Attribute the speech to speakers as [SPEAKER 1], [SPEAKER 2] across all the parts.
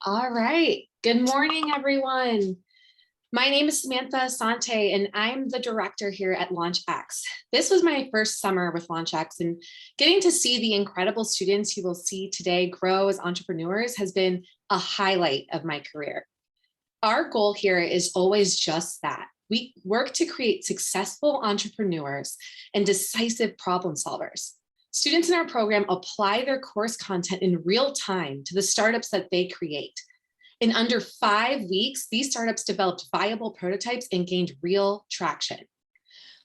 [SPEAKER 1] All right. Good morning, everyone. My name is Samantha Sante, and I'm the director here at LaunchX. This was my first summer with LaunchX, and getting to see the incredible students you will see today grow as entrepreneurs has been a highlight of my career. Our goal here is always just that. We work to create successful entrepreneurs and decisive problem solvers. Students in our program apply their course content in real time to the startups that they create. In under 5 weeks, these startups developed viable prototypes and gained real traction.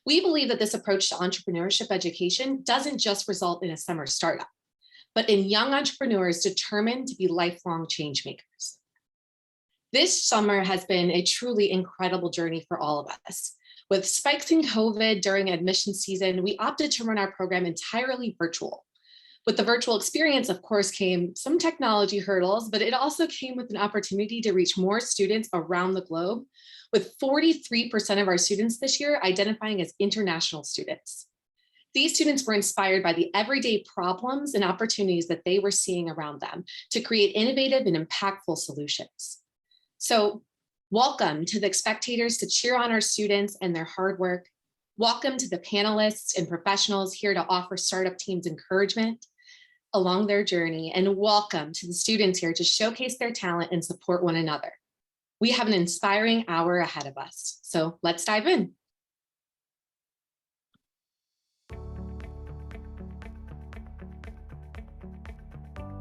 [SPEAKER 1] We believe that this approach to entrepreneurship education doesn't just result in a summer startup, but in young entrepreneurs determined to be lifelong change makers. This summer has been a truly incredible journey for all of us. With spikes in COVID during admission season, we opted to run our program entirely virtual. With the virtual experience, of course, came some technology hurdles, but it also came with an opportunity to reach more students around the globe, with 43% of our students this year identifying as international students. These students were inspired by the everyday problems and opportunities that they were seeing around them to create innovative and impactful solutions. So, welcome to the spectators to cheer on our students and their hard work. Welcome to the panelists and professionals here to offer startup teams encouragement along their journey, and welcome to the students here to showcase their talent and support one another. We have an inspiring hour ahead of us, so let's dive in.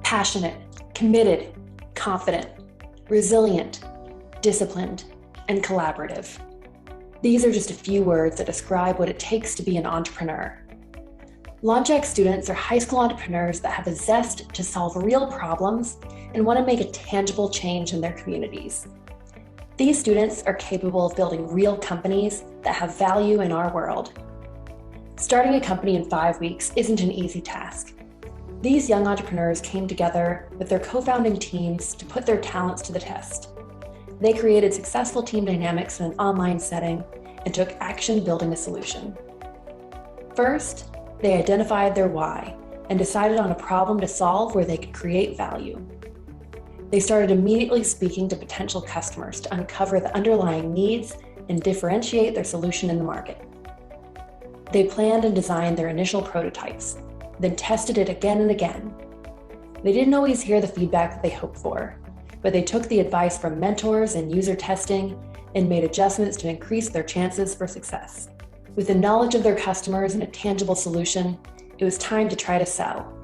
[SPEAKER 2] Passionate, committed, confident, resilient, disciplined, and collaborative. These are just a few words that describe what it takes to be an entrepreneur. LaunchX students are high school entrepreneurs that have a zest to solve real problems and want to make a tangible change in their communities. These students are capable of building real companies that have value in our world. Starting a company in 5 weeks isn't an easy task. These young entrepreneurs came together with their co-founding teams to put their talents to the test. They created successful team dynamics in an online setting and took action building a solution. First, they identified their why and decided on a problem to solve where they could create value. They started immediately speaking to potential customers to uncover the underlying needs and differentiate their solution in the market. They planned and designed their initial prototypes, then tested it again and again. They didn't always hear the feedback that they hoped for, but they took the advice from mentors and user testing and made adjustments to increase their chances for success. With the knowledge of their customers and a tangible solution, it was time to try to sell.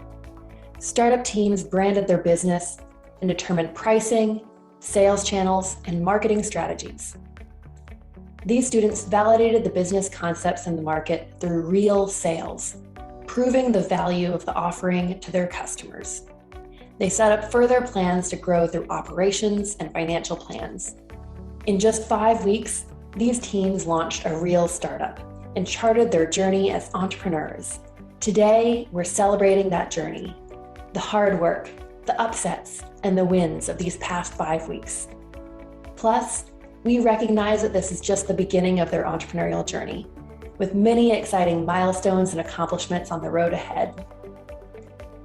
[SPEAKER 2] Startup teams branded their business and determined pricing, sales channels, and marketing strategies. These students validated the business concepts in the market through real sales, proving the value of the offering to their customers. They set up further plans to grow through operations and financial plans. In just 5 weeks, these teams launched a real startup and charted their journey as entrepreneurs. Today, we're celebrating that journey, the hard work, the upsets, and the wins of these past 5 weeks. Plus, we recognize that this is just the beginning of their entrepreneurial journey, with many exciting milestones and accomplishments on the road ahead.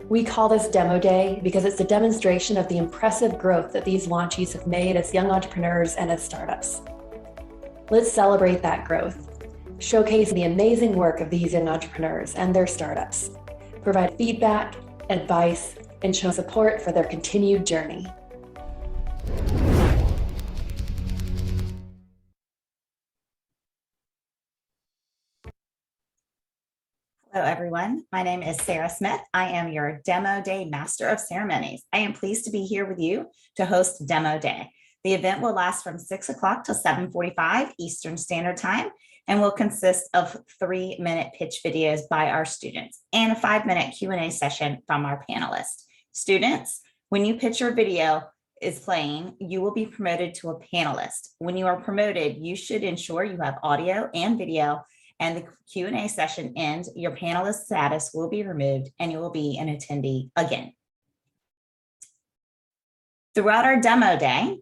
[SPEAKER 2] We call this Demo Day because it's a demonstration of the impressive growth that these launchies have made as young entrepreneurs and as startups. Let's celebrate that growth, showcase the amazing work of these young entrepreneurs and their startups, provide feedback, advice, and show support for their continued journey.
[SPEAKER 3] Hello, everyone. My name is Sarah Smith. I am your Demo Day Master of Ceremonies. I am pleased to be here with you to host Demo Day. The event will last from 6 o'clock till 7:45 Eastern Standard Time and will consist of 3-minute pitch videos by our students and a 5-minute Q&A session from our panelists. Students, when you pitch your video is playing, you will be promoted to a panelist. When you are promoted, you should ensure you have audio and video, and the Q&A session ends, your panelist status will be removed and you will be an attendee again. Throughout our demo day,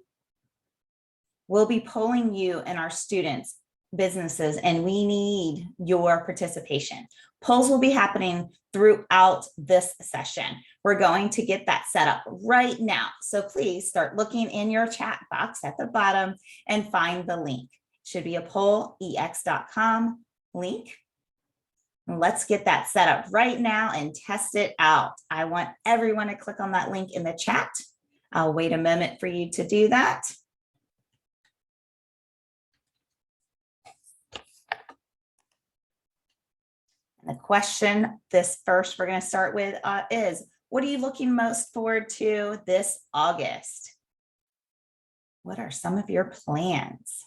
[SPEAKER 3] we'll be polling you and our students' businesses, and we need your participation. Polls will be happening throughout this session. We're going to get that set up right now. So please start looking in your chat box at the bottom and find the link. It should be a pollex.com link. Let's get that set up right now and test it out. I want everyone to click on that link in the chat. I'll wait a moment for you to do that. The question this first we're going to start with is, what are you looking most forward to this August? What are some of your plans?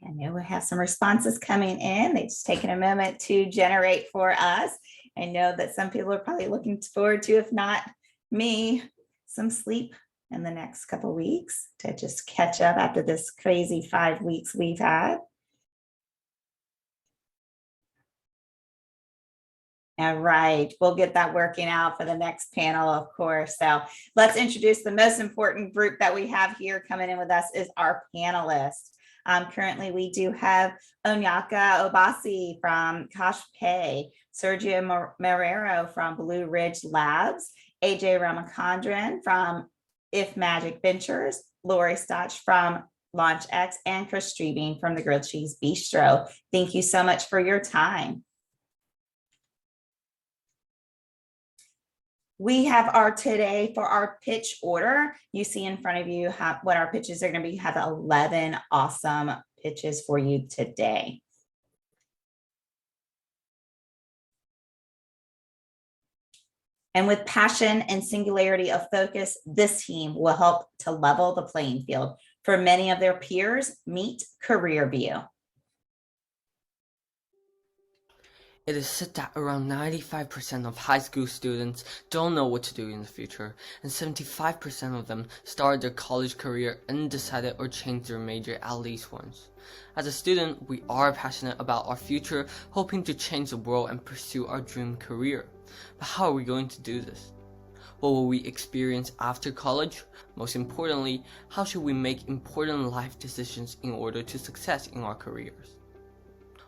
[SPEAKER 3] I know we have some responses coming in. They've just taken a moment to generate for us. I know that some people are probably looking forward to, if not me, some sleep in the next couple of weeks to just catch up after this crazy 5 weeks we've had. All right, we'll get that working out for the next panel, of course. So let's introduce the most important group that we have here coming in with us is our panelists. Currently, we do have Onyeka Obasi from Koshpay, Sergio Marrero from Blue Ridge Labs, AJ Ramachandran from If Magic Ventures, Lori Stotch from LaunchX, and Chris Streebing from the Grilled Cheese Bistro. Thank you so much for your time. We have today for our pitch order. You see in front of you what our pitches are going to be. Have 11 awesome pitches for you today. And with passion and singularity of focus, this team will help to level the playing field for many of their peers. Meet CareerView.
[SPEAKER 4] It is said that around 95% of high school students don't know what to do in the future, and 75% of them start their college career undecided or change their major at least once. As a student, we are passionate about our future, hoping to change the world and pursue our dream career. But how are we going to do this? What will we experience after college? Most importantly, how should we make important life decisions in order to success in our careers?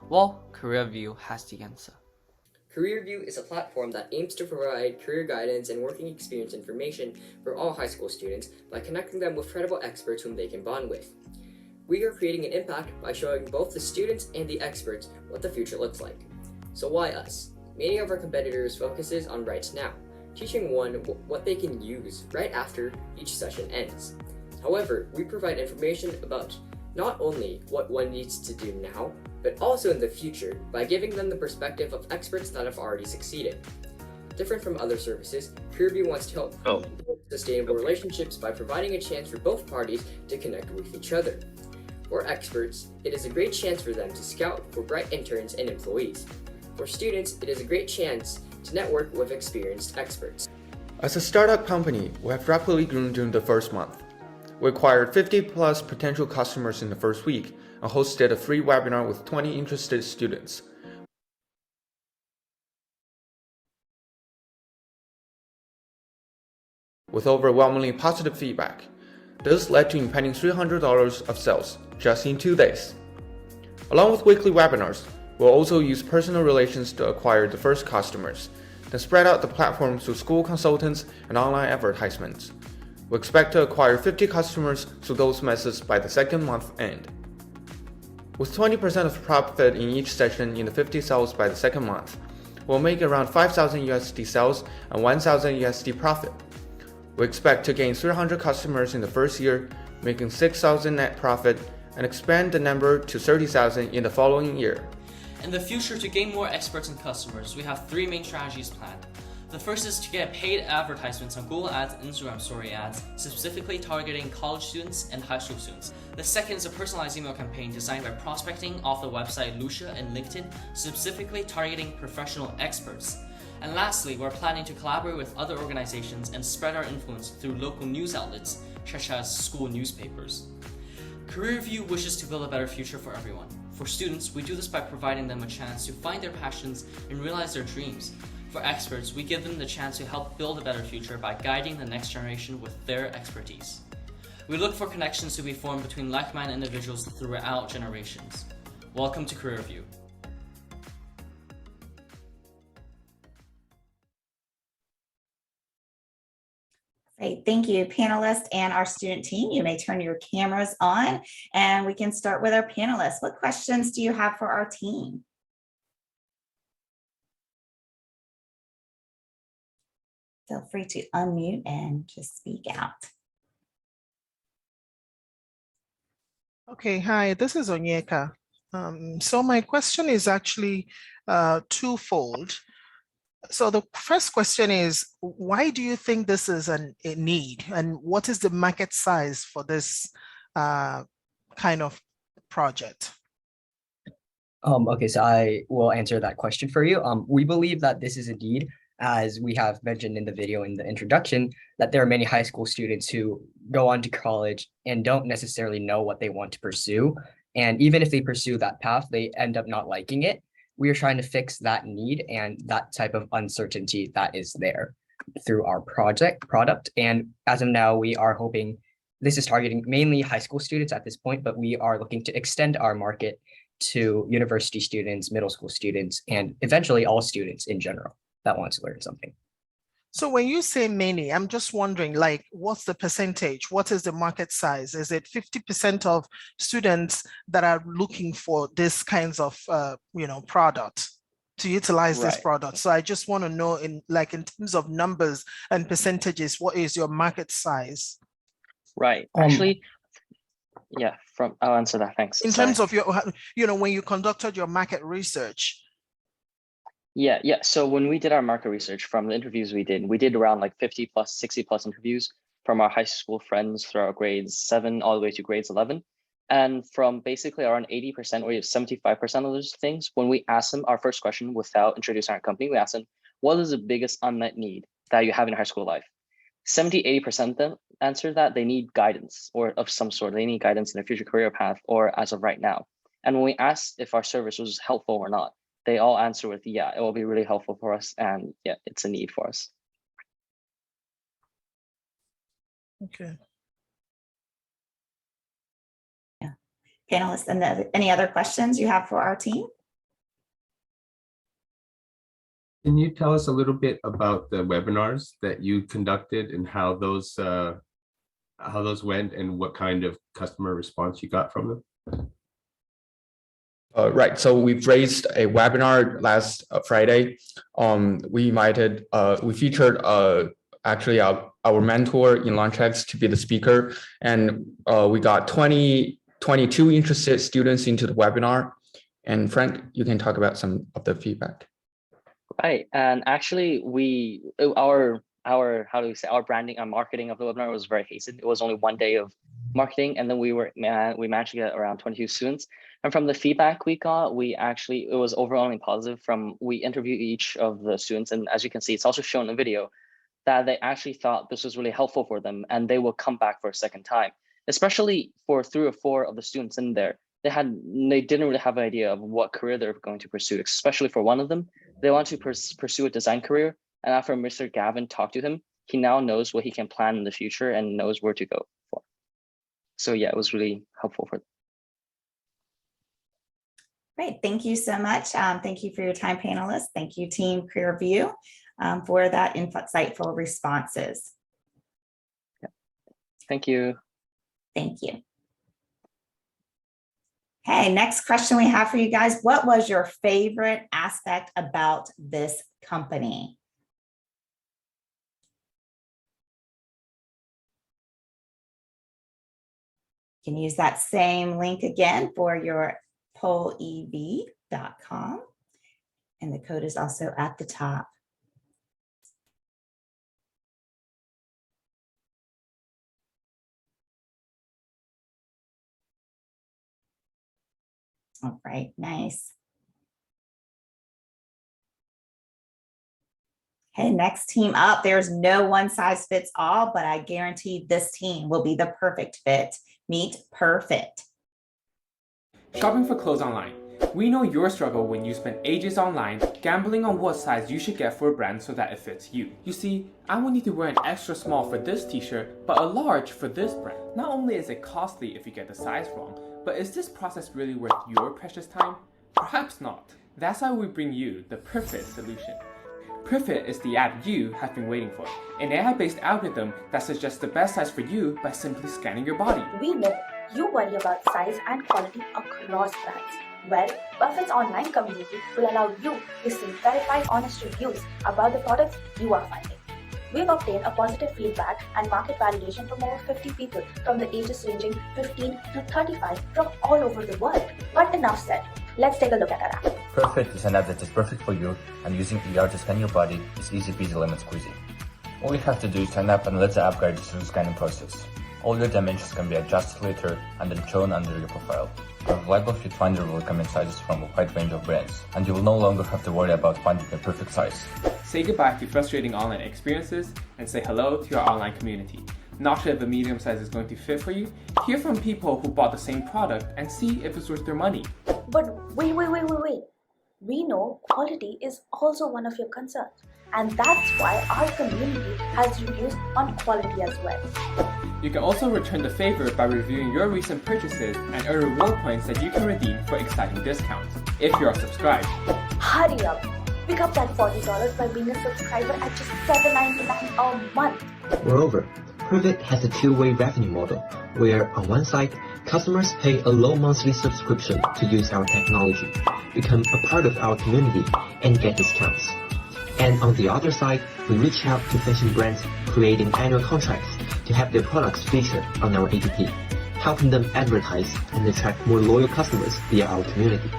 [SPEAKER 4] Well, CareerView has the answer.
[SPEAKER 5] CareerView is a platform that aims to provide career guidance and working experience information for all high school students by connecting them with credible experts whom they can bond with. We are creating an impact by showing both the students and the experts what the future looks like. So why us? Many of our competitors focuses on right now, teaching one what they can use right after each session ends. However, we provide information about not only what one needs to do now, but also in the future by giving them the perspective of experts that have already succeeded. Different from other services, CareerView wants to help build sustainable relationships by providing a chance for both parties to connect with each other. For experts, it is a great chance for them to scout for bright interns and employees. For students, it is a great chance to network with experienced experts.
[SPEAKER 6] As a startup company, we have rapidly grown during the first month. We acquired 50 plus potential customers in the first week and hosted a free webinar with 20 interested students. With overwhelmingly positive feedback, this led to impending $300 of sales just in 2 days. Along with weekly webinars, we'll also use personal relations to acquire the first customers, then spread out the platform through school consultants and online advertisements. We expect to acquire 50 customers through those methods by the second month end. With 20% of profit in each session in the 50 sales by the second month, we'll make around 5,000 USD sales and 1,000 USD profit. We expect to gain 300 customers in the first year, making 6,000 net profit, and expand the number to 30,000 in the following year.
[SPEAKER 7] In the future, to gain more experts and customers, we have 3 main strategies planned. The first is to get paid advertisements on Google Ads and Instagram Story ads, specifically targeting college students and high school students. The second is a personalized email campaign designed by prospecting off the website Lucia and LinkedIn, specifically targeting professional experts. And lastly, we're planning to collaborate with other organizations and spread our influence through local news outlets, such as school newspapers. CareerView wishes to build a better future for everyone. For students, we do this by providing them a chance to find their passions and realize their dreams. For experts, we give them the chance to help build a better future by guiding the next generation with their expertise. We look for connections to be formed between like-minded individuals throughout generations. Welcome to Career View.
[SPEAKER 3] Great, thank you, panelists and our student team. You may turn your cameras on and we can start with our panelists. What questions do you have for our team? Feel free to unmute and just speak out.
[SPEAKER 8] Okay, hi, this is Onyeka. So my question is actually twofold. So the first question is, why do you think this is a need, and what is the market size for this kind of project?
[SPEAKER 9] Okay, so I will answer that question for you. We believe that this is a need, as we have mentioned in the video in the introduction, that there are many high school students who go on to college and don't necessarily know what they want to pursue. And even if they pursue that path, they end up not liking it. We are trying to fix that need and that type of uncertainty that is there through our product. And as of now, we are hoping this is targeting mainly high school students at this point, but we are looking to extend our market to university students, middle school students, and eventually all students in general that want to learn something.
[SPEAKER 8] So when you say many, I'm just wondering, like, what's the percentage? What is the market size? Is it 50% of students that are looking for this kinds of, product to utilize this product? So I just want to know, in terms of numbers and percentages, what is your market size?
[SPEAKER 10] Right. Actually, yeah. I'll answer that. Thanks.
[SPEAKER 8] In terms of your, when you conducted your market research.
[SPEAKER 10] Yeah. So when we did our market research from the interviews we did around like 50 plus, 60 plus interviews from our high school friends throughout grades 7 all the way to grades 11. And from basically around 80% or 75% of those things, when we asked them our first question without introducing our company, we asked them, what is the biggest unmet need that you have in high school life? 70-80% of them answered that they need guidance or of some sort. They need guidance in their future career path or as of right now. And when we asked if our service was helpful or not, they all answer with, yeah, it will be really helpful for us. And yeah, it's a need for us.
[SPEAKER 8] Okay.
[SPEAKER 3] Yeah. Panelists, and any other questions you have for our team?
[SPEAKER 11] Can you tell us a little bit about the webinars that you conducted and how those went and what kind of customer response you got from them?
[SPEAKER 6] Right. So we've raised a webinar last Friday. We featured actually our mentor in LaunchX to be the speaker, and we got 22 interested students into the webinar. And Frank, you can talk about some of the feedback.
[SPEAKER 10] Right. And actually our branding and marketing of the webinar was very hastened. It was only one day of marketing, and then we managed to get around 22 students. And from the feedback we got, it was overwhelmingly positive. We interviewed each of the students, and as you can see, it's also shown in the video that they actually thought this was really helpful for them, and they will come back for a second time. Especially for 3 or 4 of the students in there, they didn't really have an idea of what career they're going to pursue. Especially for one of them, they want to pursue a design career, and after Mr. Gavin talked to him, he now knows what he can plan in the future and knows where to go for. So yeah, it was really helpful for them.
[SPEAKER 3] Great, thank you so much. Thank you for your time, panelists. Thank you, Team Career View, for that insightful responses.
[SPEAKER 10] Yeah. Thank you.
[SPEAKER 3] Thank you. Okay, next question we have for you guys. What was your favorite aspect about this company? You can use that same link again for your pollev.com, and the code is also at the top. All right, nice. Okay, next team up. There's no one size fits all, but I guarantee this team will be the perfect fit. Meet perfect.
[SPEAKER 12] Shopping for clothes online.
[SPEAKER 6] We know your struggle when you spend ages online gambling on what size you should get for a brand so that it fits you. You see, I will need to wear an extra small for this t-shirt, but a large for this brand. Not only is it costly if you get the size wrong, but is this process really worth your precious time? Perhaps not. That's why we bring you the perfect solution. Perfect is the app you have been waiting for, an AI-based algorithm that suggests the best size for you by simply scanning your body.
[SPEAKER 12] We know you worry about size and quality across brands. Well, Perfect's online community will allow you to see verified honest reviews about the products you are finding. We've obtained a positive feedback and market validation from over 50 people from the ages ranging 15 to 35 from all over the world. But enough said, let's take a look at our app.
[SPEAKER 13] Perfect is an app that is perfect for you, and using ER to scan your body is easy peasy lemon squeezy. All you have to do is sign up and let the app guide you through the scanning process. All your dimensions can be adjusted later and then shown under your profile. Our reliable fit finder will recommend sizes from a wide range of brands, and you will no longer have to worry about finding the perfect size.
[SPEAKER 6] Say goodbye to frustrating online experiences and say hello to your online community. Not sure if a medium size is going to fit for you? Hear from people who bought the same product and see if it's worth their money.
[SPEAKER 12] But wait. We know quality is also one of your concerns, and that's why our community has reviews on quality as well.
[SPEAKER 6] You can also return the favor by reviewing your recent purchases and earn reward points that you can redeem for exciting discounts, if you are subscribed.
[SPEAKER 12] Hurry up! Pick up that $40 by being a subscriber at just $7.99 a month.
[SPEAKER 14] Moreover, Perfect has a two-way revenue model, where on one side, customers pay a low monthly subscription to use our technology, become a part of our community, and get discounts. And on the other side, we reach out to fashion brands creating annual contracts to have their products featured on our app, helping them advertise and attract more loyal customers via our community.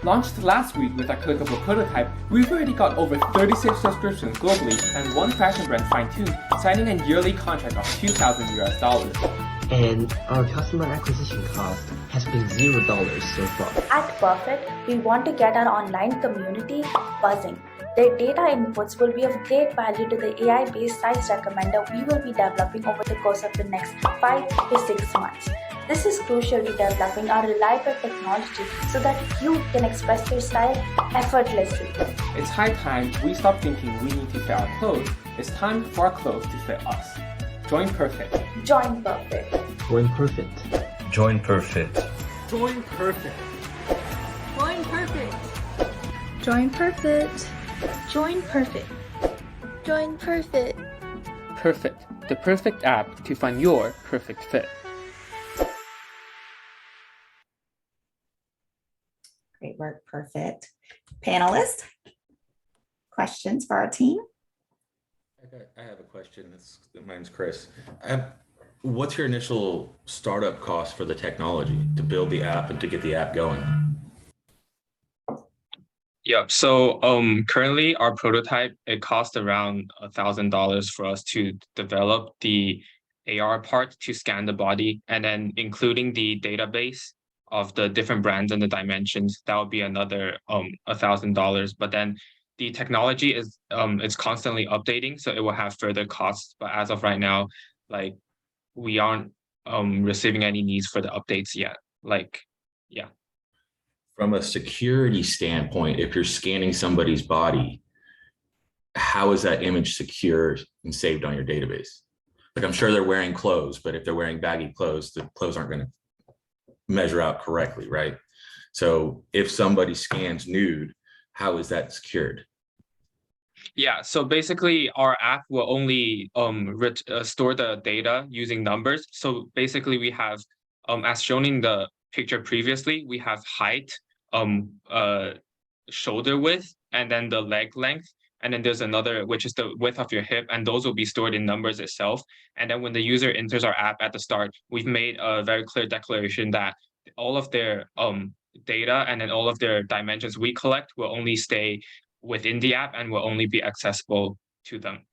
[SPEAKER 6] Launched last week with our clickable prototype, we've already got over 36 subscriptions globally and one fashion brand fine-tuned, signing a yearly contract of $2,000.
[SPEAKER 14] And our customer acquisition cost has been $0 so far.
[SPEAKER 12] At Perfect, we want to get our online community buzzing. Their data inputs will be of great value to the AI-based size recommender we will be developing over the course of the next 5 to 6 months. This is crucial to developing our reliable technology so that you can express your style effortlessly.
[SPEAKER 6] It's high time we stop thinking we need to fit our clothes. It's time for our clothes to fit us. Join Perfect.
[SPEAKER 12] Join Perfect.
[SPEAKER 14] Join Perfect.
[SPEAKER 13] Join Perfect.
[SPEAKER 6] Join Perfect.
[SPEAKER 15] Join Perfect. Join Perfect. Join Perfect. Join Perfect.
[SPEAKER 6] Perfect, the perfect app to find your perfect fit.
[SPEAKER 3] Great work, Perfect. Panelists, questions for our team?
[SPEAKER 16] I have a question. My name's Chris. What's your initial startup cost for the technology to build the app and to get the app going?
[SPEAKER 17] Yeah, so currently our prototype, it costs around $1,000 for us to develop the AR part to scan the body, and then including the database of the different brands and the dimensions, that would be another $1,000. But then the technology is it's constantly updating, so it will have further costs. But as of right now, like we aren't receiving any needs for the updates yet. Yeah.
[SPEAKER 16] From a security standpoint, if you're scanning somebody's body, how is that image secure and saved on your database? Like, I'm sure they're wearing clothes, but if they're wearing baggy clothes, the clothes aren't going to measure out correctly, right? So if somebody scans nude, how is that secured?
[SPEAKER 17] Yeah, so basically our app will only store the data using numbers. So basically we have, as shown in the picture previously, we have height, shoulder width, and then the leg length. And then there's another, which is the width of your hip, and those will be stored in numbers itself. And then when the user enters our app at the start, we've made a very clear declaration that all of their data and then all of their dimensions we collect will only stay within the app and will only be accessible to them.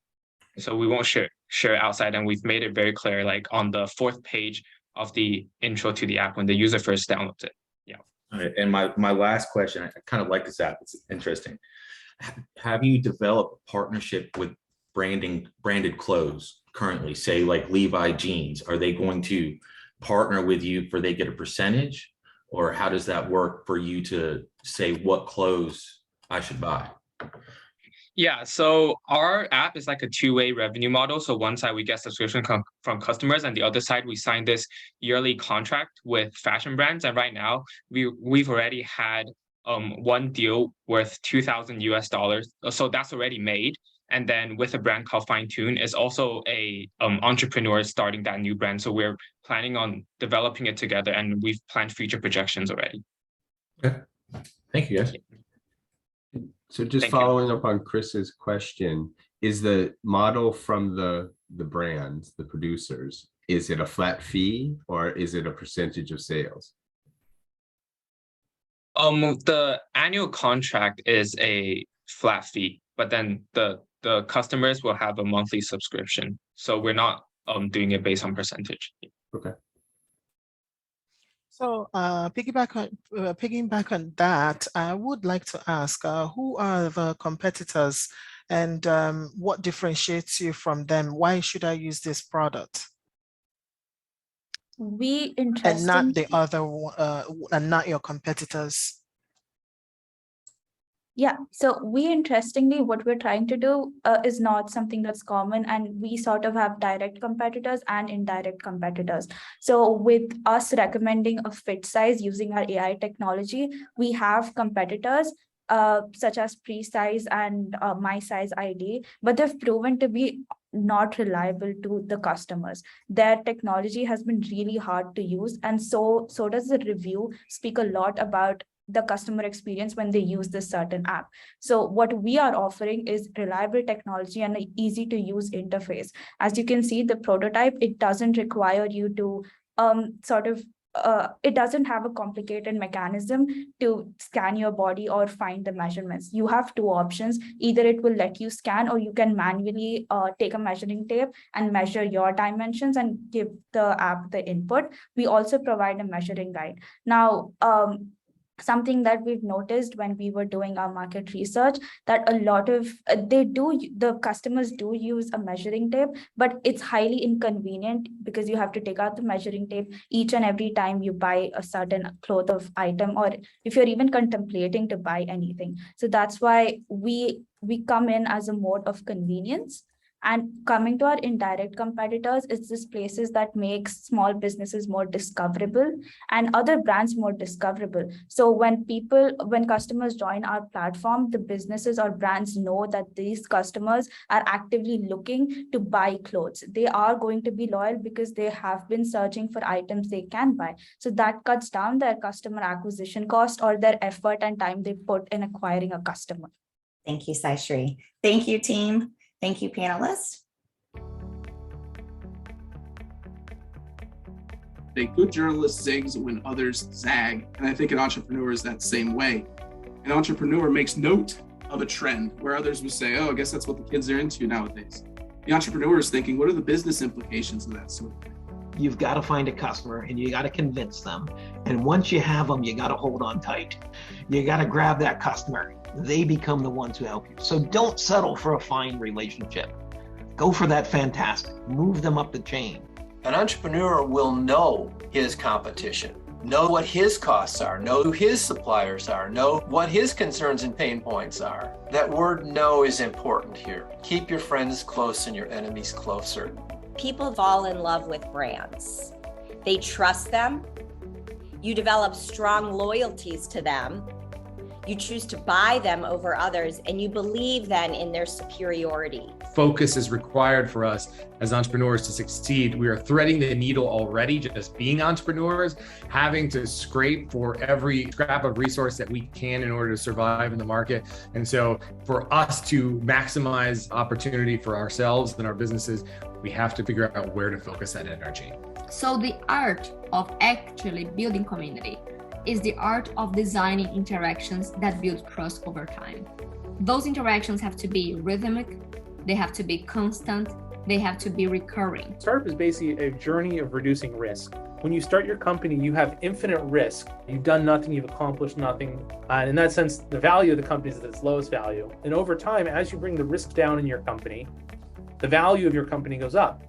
[SPEAKER 17] So we won't share outside, and we've made it very clear, like on the 4th page of the intro to the app when the user first downloads it. Yeah.
[SPEAKER 16] All right. And my last question, I kind of like this app. It's interesting. Have you developed a partnership with branded clothes currently, say like Levi jeans? Are they going to partner with you for they get a percentage, Or how does that work for you to say what clothes I should buy?
[SPEAKER 17] Yeah, so our app is like a two-way revenue model. So one side we get subscription from customers, and the other side we sign this yearly contract with fashion brands. And right now we've already had one deal worth $2,000. So that's already made. And then with a brand called Fine Tune is also a entrepreneur starting that new brand. So we're planning on developing it together, and we've planned future projections already.
[SPEAKER 16] Okay, thank you guys.
[SPEAKER 11] So just following up on Chris's question, is the model from the brands, the producers, is it a flat fee or is it a percentage of sales?
[SPEAKER 17] The annual contract is a flat fee, but then the customers will have a monthly subscription. So we're not doing it based on percentage.
[SPEAKER 11] Okay.
[SPEAKER 8] So piggyback on that, I would like to ask, who are the competitors and what differentiates you from them? Why should I use this product? And not the other, and not your competitors.
[SPEAKER 12] Yeah, so we interestingly, what we're trying to do is not something that's common, and we sort of have direct competitors and indirect competitors. So with us recommending a fit size using our AI technology, we have competitors such as Precise and My Size ID, but they've proven to be not reliable to the customers. Their technology has been really hard to use, and so does the review speak a lot about the customer experience when they use this certain app. So what we are offering is reliable technology and an easy to use interface. As you can see, the prototype, it doesn't require you to it doesn't have a complicated mechanism to scan your body or find the measurements. You have two options. Either it will let you scan, or you can manually take a measuring tape and measure your dimensions and give the app the input. We also provide a measuring guide. Now, something that we've noticed when we were doing our market research, that a lot of the customers do use a measuring tape, but it's highly inconvenient because you have to take out the measuring tape each and every time you buy a certain cloth of item, or if you're even contemplating to buy anything. So that's why we come in as a mode of convenience. And coming to our indirect competitors, it's just places that makes small businesses more discoverable and other brands more discoverable. So when customers join our platform, the businesses or brands know that these customers are actively looking to buy clothes. They are going to be loyal because they have been searching for items they can buy. So that cuts down their customer acquisition cost or their effort and time they put in acquiring a customer.
[SPEAKER 3] Thank you, Saishri. Thank you, team. Thank you, panelists.
[SPEAKER 18] A good journalist zigs when others zag, and I think an entrepreneur is that same way. An entrepreneur makes note of a trend where others will say, oh, I guess that's what the kids are into nowadays. The entrepreneur is thinking, what are the business implications of that sort of thing?
[SPEAKER 19] You've got to find a customer and you got to convince them. And once you have them, you got to hold on tight. You got to grab that customer. They become the ones who help you. So don't settle for a fine relationship. Go for that fantastic. Move them up the chain.
[SPEAKER 20] An entrepreneur will know his competition, know what his costs are, know who his suppliers are, know what his concerns and pain points are. That word know is important here. Keep your friends close and your enemies closer.
[SPEAKER 21] People fall in love with brands. They trust them. You develop strong loyalties to them. You choose to buy them over others, and you believe then in their superiority.
[SPEAKER 22] Focus is required for us as entrepreneurs to succeed. We are threading the needle already, just being entrepreneurs, having to scrape for every scrap of resource that we can in order to survive in the market. And so for us to maximize opportunity for ourselves and our businesses, we have to figure out where to focus that energy.
[SPEAKER 23] So the art of actually building community is the art of designing interactions that build trust over time. Those interactions have to be rhythmic, they have to be constant, they have to be recurring.
[SPEAKER 24] Startup is basically a journey of reducing risk. When you start your company, you have infinite risk. You've done nothing, you've accomplished nothing. And in that sense, the value of the company is at its lowest value. And over time, as you bring the risk down in your company, the value of your company goes up.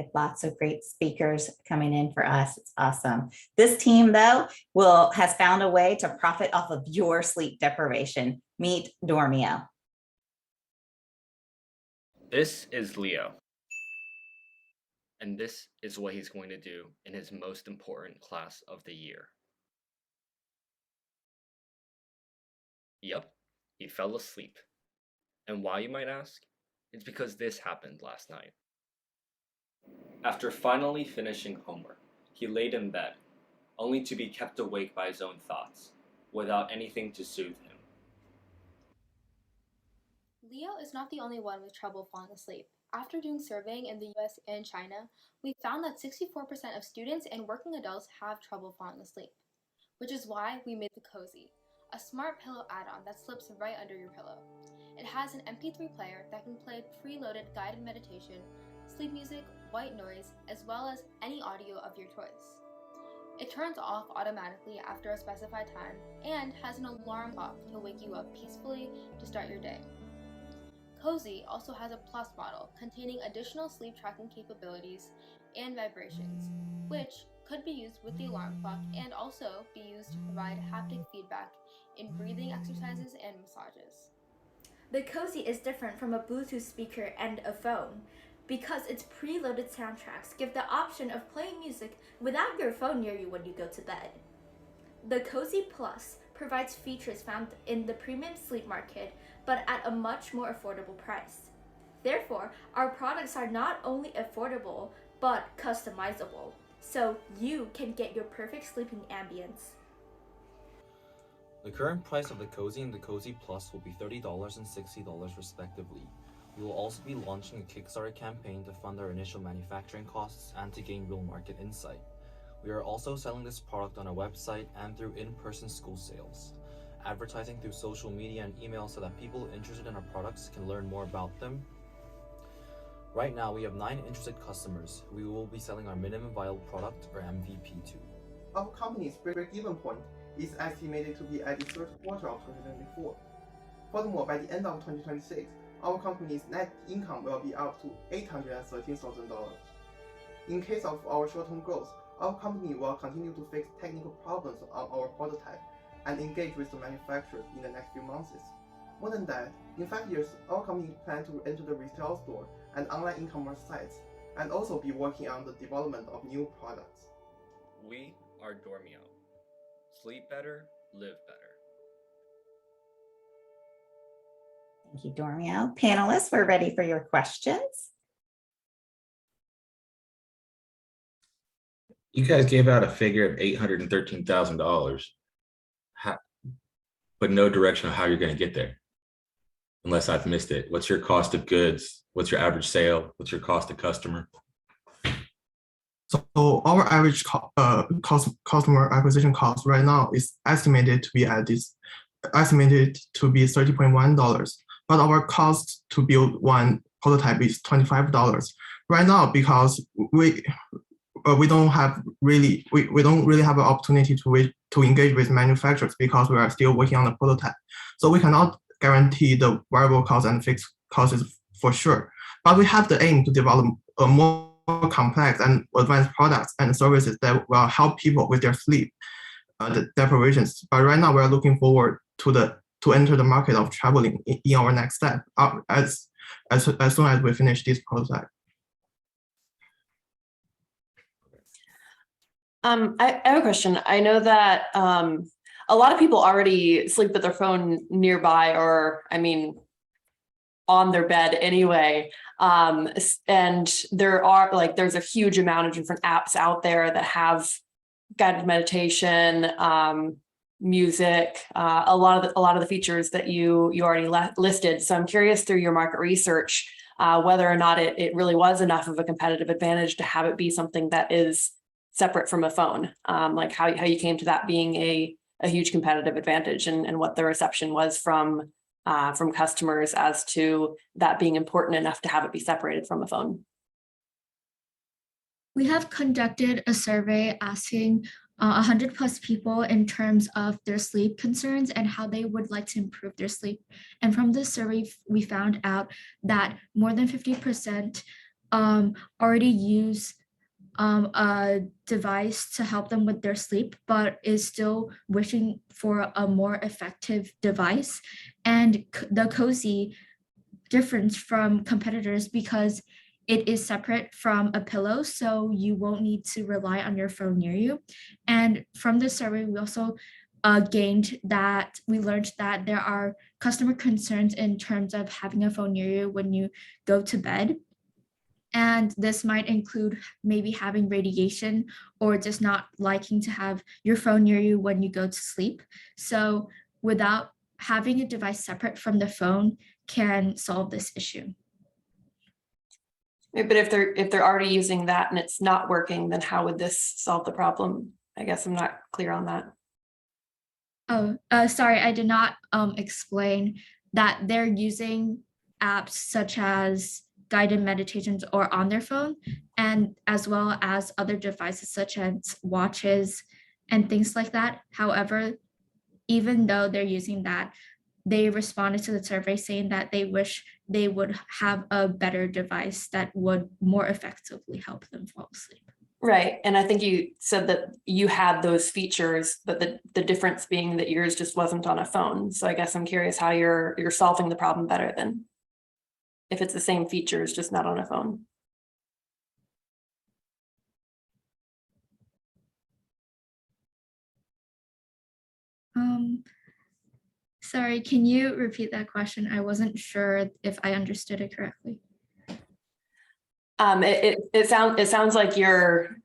[SPEAKER 3] have lots of great speakers coming in for us. It's awesome. This team, though, has found a way to profit off of your sleep deprivation. Meet Dormio.
[SPEAKER 1] This is Leo. And this is what he's going to do in his most important class of the year. Yep, he fell asleep. And why, you might ask? It's because this happened last night. After finally finishing homework, he laid in bed, only to be kept awake by his own thoughts, without anything to soothe him.
[SPEAKER 2] Leo is not the only one with trouble falling asleep. After doing surveying in the US and China, we found that 64% of students and working adults have trouble falling asleep, which is why we made the Cozzzy, a smart pillow add-on that slips right under your pillow. It has an MP3 player that can play preloaded guided meditation, sleep music, white noise, as well as any audio of your choice. It turns off automatically after a specified time and has an alarm clock to wake you up peacefully to start your day. Cozzzy also has a plus model containing additional sleep tracking capabilities and vibrations, which could be used with the alarm clock and also be used to provide haptic feedback in breathing exercises and massages.
[SPEAKER 15] The Cozzzy is different from a Bluetooth speaker and a phone because its preloaded soundtracks give the option of playing music without your phone near you when you go to bed. The Cozzzy Plus provides features found in the premium sleep market, but at a much more affordable price. Therefore, our products are not only affordable, but customizable, so you can get your perfect sleeping ambience.
[SPEAKER 4] The current price of the Cozzzy and the Cozzzy Plus will be $30 and $60 respectively. We will also be launching a Kickstarter campaign to fund our initial manufacturing costs and to gain real market insight. We are also selling this product on our website and through in-person school sales, advertising through social media and email so that people interested in our products can learn more about them. Right now, we have 9 interested customers who we will be selling our minimum viable product, or MVP, to.
[SPEAKER 6] Our company's break-even point is estimated to be at the third quarter of 2024. Furthermore, by the end of 2026, our company's net income will be up to $813,000. In case of our short-term growth, our company will continue to fix technical problems on our prototype and engage with the manufacturers in the next few months. More than that, in 5 years, our company plans to enter the retail store and online e-commerce sites, and also be working on the development of new products.
[SPEAKER 1] We are Dormio. Sleep better, live better.
[SPEAKER 3] Thank you, Dormio. Panelists, we're ready for your questions.
[SPEAKER 16] You guys gave out a figure of $813,000, but no direction on how you're going to get there, unless I've missed it. What's your cost of goods? What's your average sale? What's your cost to customer?
[SPEAKER 6] So our average customer acquisition cost right now is estimated to be $30.1, but our cost to build one prototype is $25 right now, because we don't really have an opportunity to engage with manufacturers because we are still working on the prototype. So we cannot guarantee the variable cost and fixed costs for sure. But we have the aim to develop a more complex and advanced products and services that will help people with their sleep deprivations. But right now we are looking forward to enter the market of traveling in our next step as soon as we finish this prototype.
[SPEAKER 5] I have a question. I know that a lot of people already sleep with their phone nearby, or on their bed anyway. And there's a huge amount of different apps out there that have guided meditation, music, a lot of the features that you already listed. So I'm curious, through your market research, whether or not it really was enough of a competitive advantage to have it be something that is separate from a phone, like how you came to that being a huge competitive advantage, and what the reception was from customers as to that being important enough to have it be separated from a phone.
[SPEAKER 15] We have conducted a survey asking 100 plus people in terms of their sleep concerns and how they would like to improve their sleep. And from this survey, we found out that more than 50%
[SPEAKER 23] already use a device to help them with their sleep, but is still wishing for a more effective device. And the Cozzzy difference from competitors because it is separate from a pillow, so you won't need to rely on your phone near you. And from this survey, we also we learned that there are customer concerns in terms of having a phone near you when you go to bed. And this might include maybe having radiation or just not liking to have your phone near you when you go to sleep. So without having a device separate from the phone can solve this issue.
[SPEAKER 5] But if they're already using that and it's not working, then how would this solve the problem? I guess I'm not clear on that.
[SPEAKER 23] Oh, sorry, I did not explain that they're using apps such as guided meditations or on their phone, and as well as other devices such as watches and things like that. However, even though they're using that, they responded to the survey saying that they wish they would have a better device that would more effectively help them fall asleep.
[SPEAKER 5] Right. And I think you said that you had those features, but the difference being that yours just wasn't on a phone. So I guess I'm curious how you're solving the problem better than if it's the same features, just not on a phone.
[SPEAKER 23] Sorry, can you repeat that question? I wasn't sure if I understood it correctly.
[SPEAKER 5] It sounds like you're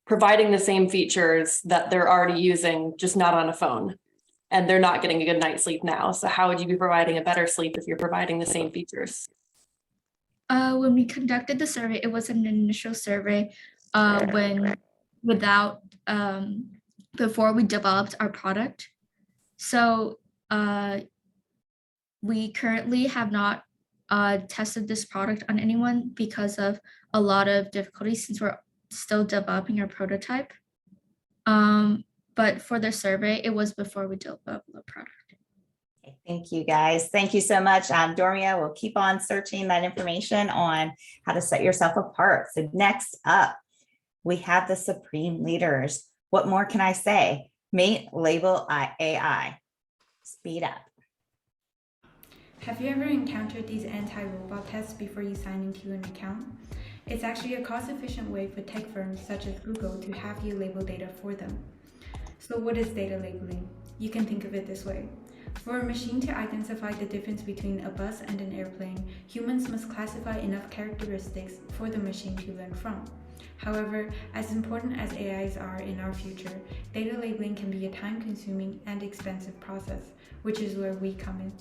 [SPEAKER 5] providing the same features that they're already using, just not on a phone, and they're not getting a good night's sleep now. So how would you be providing a better sleep if you're providing the same features?
[SPEAKER 23] When we conducted the survey, it was an initial survey before we developed our product. So we currently have not tested this product on anyone because of a lot of difficulties since we're still developing our prototype. But for the survey, it was before we developed the product.
[SPEAKER 3] Okay, thank you guys. Thank you so much. Dormio will keep on searching that information on how to set yourself apart. So next up, we have the supreme leaders. What more can I say? Meet Laybel AI. Speed up.
[SPEAKER 7] Have you ever encountered these anti-robot tests before you sign into an account? It's actually a cost-efficient way for tech firms such as Google to have you label data for them. So what is data labeling? You can think of it this way. For a machine to identify the difference between a bus and an airplane, humans must classify enough characteristics for the machine to learn from. However, as important as AIs are in our future, data labeling can be a time-consuming and expensive process, which is where we come in.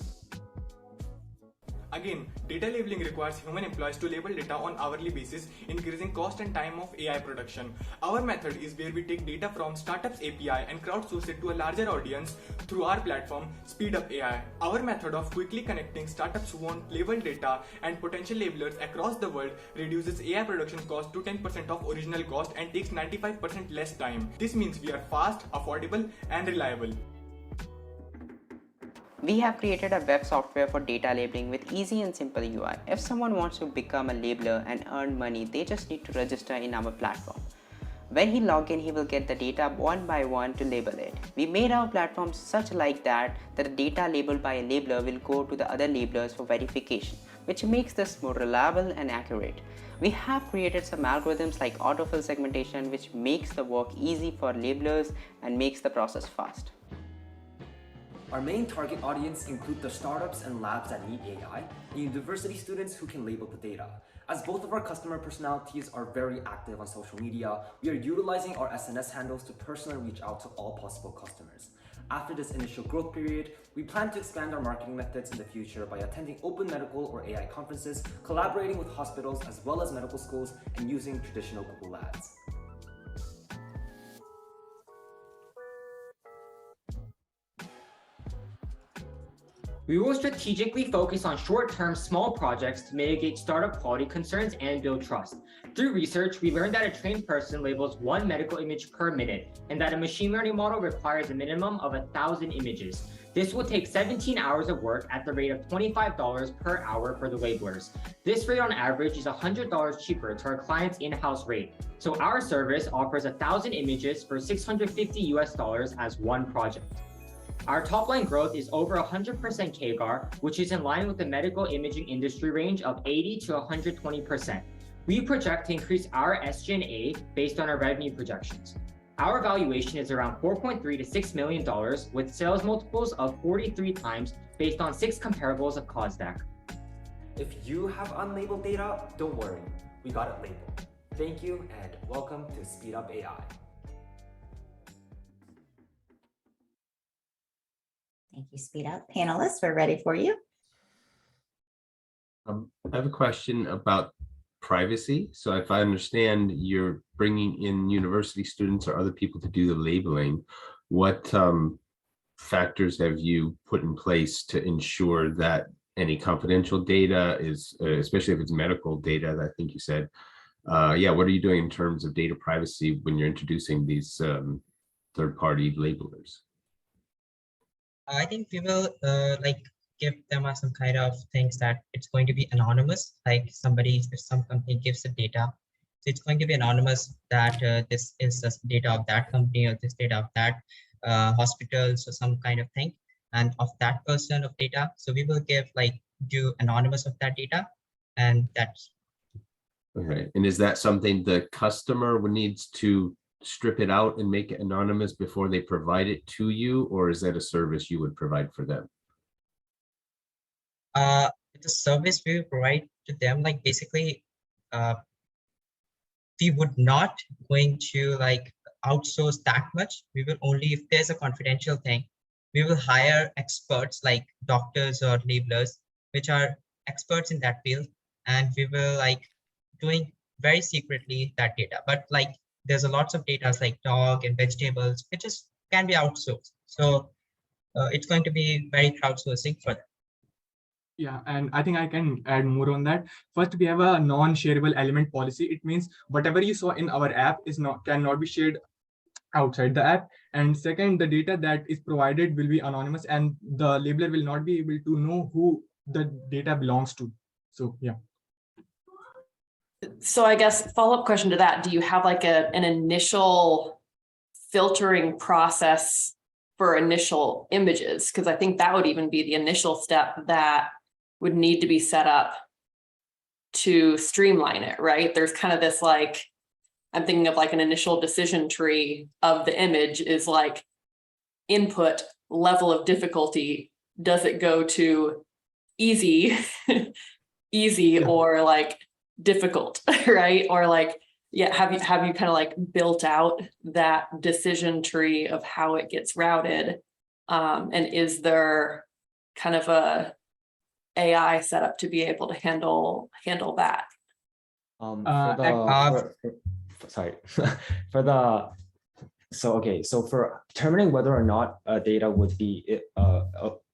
[SPEAKER 9] Again, data labeling requires human employees to label data on hourly basis, increasing cost and time of AI production. Our method is where we take data from startups API and crowdsource it to a larger audience through our platform, Speed Up AI. Our method of quickly connecting startups who want labeled data and potential labelers across the world reduces AI production cost to 10% of original cost and takes 95% less time. This means we are fast, affordable, and reliable.
[SPEAKER 10] We have created a web software for data labeling with easy and simple UI. If someone wants to become a labeler and earn money, they just need to register in our platform. When he logs in, he will get the data one by one to label it. We made our platform such like that the data labeled by a labeler will go to the other labelers for verification, which makes this more reliable and accurate. We have created some algorithms like autofill segmentation, which makes the work easy for labelers and makes the process fast.
[SPEAKER 14] Our main target audience include the startups and labs that need AI, and university students who can label the data. As both of our customer personalities are very active on social media, we are utilizing our SNS handles to personally reach out to all possible customers. After this initial growth period, we plan to expand our marketing methods in the future by attending open medical or AI conferences, collaborating with hospitals as well as medical schools, and using traditional Google Ads.
[SPEAKER 25] We will strategically focus on short-term small projects to mitigate startup quality concerns and build trust. Through research, we learned that a trained person labels 1 medical image per minute and that a machine learning model requires a minimum of 1,000 images. This will take 17 hours of work at the rate of $25 per hour for the labelers. This rate on average is $100 cheaper to our client's in-house rate. So our service offers 1,000 images for $650 as one project. Our top line growth is over 100% CAGR, which is in line with the medical imaging industry range of 80 to 120%. We project to increase our SG&A based on our revenue projections. Our valuation is around $4.3 to $6 million with sales multiples of 43 times based on 6 comparables of Cozzzy.
[SPEAKER 14] If you have unlabeled data, don't worry, we got it labeled. Thank you and welcome to Speed Up AI.
[SPEAKER 3] Thank you, Speed Up. Panelists, we're ready for you.
[SPEAKER 8] I have a question about privacy. So if I understand, you're bringing in university students or other people to do the labeling. What factors have you put in place to ensure that any confidential data is, especially if it's medical data, that I think you said, yeah, what are you doing in terms of data privacy when you're introducing these third-party labelers?
[SPEAKER 11] I think we will give them some kind of things that it's going to be anonymous, like if some company gives the data, so it's going to be anonymous that this is the data of that company or this data of that hospital, so some kind of thing, and of that person of data. So we will do anonymous of that data, and that's.
[SPEAKER 8] All right, and is that something the customer needs to strip it out and make it anonymous before they provide it to you, or is that a service you would provide for them?
[SPEAKER 11] The service we will provide to them, basically, we would not going to outsource that much. We will only, if there's a confidential thing, we will hire experts like doctors or labelers, which are experts in that field, and we will doing very secretly that data. But there's a lots of data like dog and vegetables, which can be outsourced. So it's going to be very crowdsourcing for them.
[SPEAKER 9] Yeah, and I think I can add more on that. First, we have a non-shareable element policy. It means whatever you saw in our app cannot be shared outside the app. And second, the data that is provided will be anonymous, and the labeler will not be able to know who the data belongs to. So yeah.
[SPEAKER 5] So I guess follow-up question to that, do you have an initial filtering process for initial images? Because I think that would even be the initial step that would need to be set up to streamline it, right? There's kind of this I'm thinking of an initial decision tree of the image is input, level of difficulty. Does it go to easy, easy, or difficult, right? Or yeah, have you kind of built out that decision tree of how it gets routed? And is there kind of a AI setup to be able to handle that?
[SPEAKER 12] So for determining whether or not data would be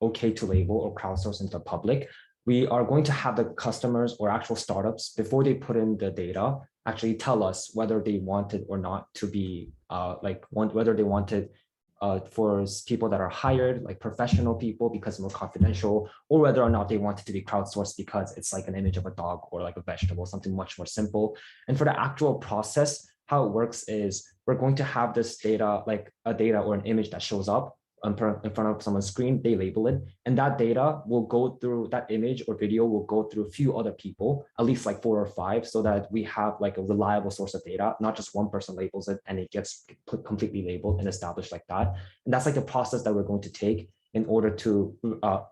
[SPEAKER 12] okay to label or crowdsource into public, we are going to have the customers or actual startups, before they put in the data, actually tell us whether they want it or not to be whether they want it for people that are hired, like professional people, because more confidential, or whether or not they want it to be crowdsourced because it's an image of a dog or a vegetable, something much more simple. And for the actual process, how it works is we're going to have this data, a data or an image that shows up in front of someone's screen, they label it, and that data will go through, that image or video will go through a few other people, at least 4 or 5, so that we have a reliable source of data, not just one person labels it and it gets completely labeled and established like that. And that's a process that we're going to take in order to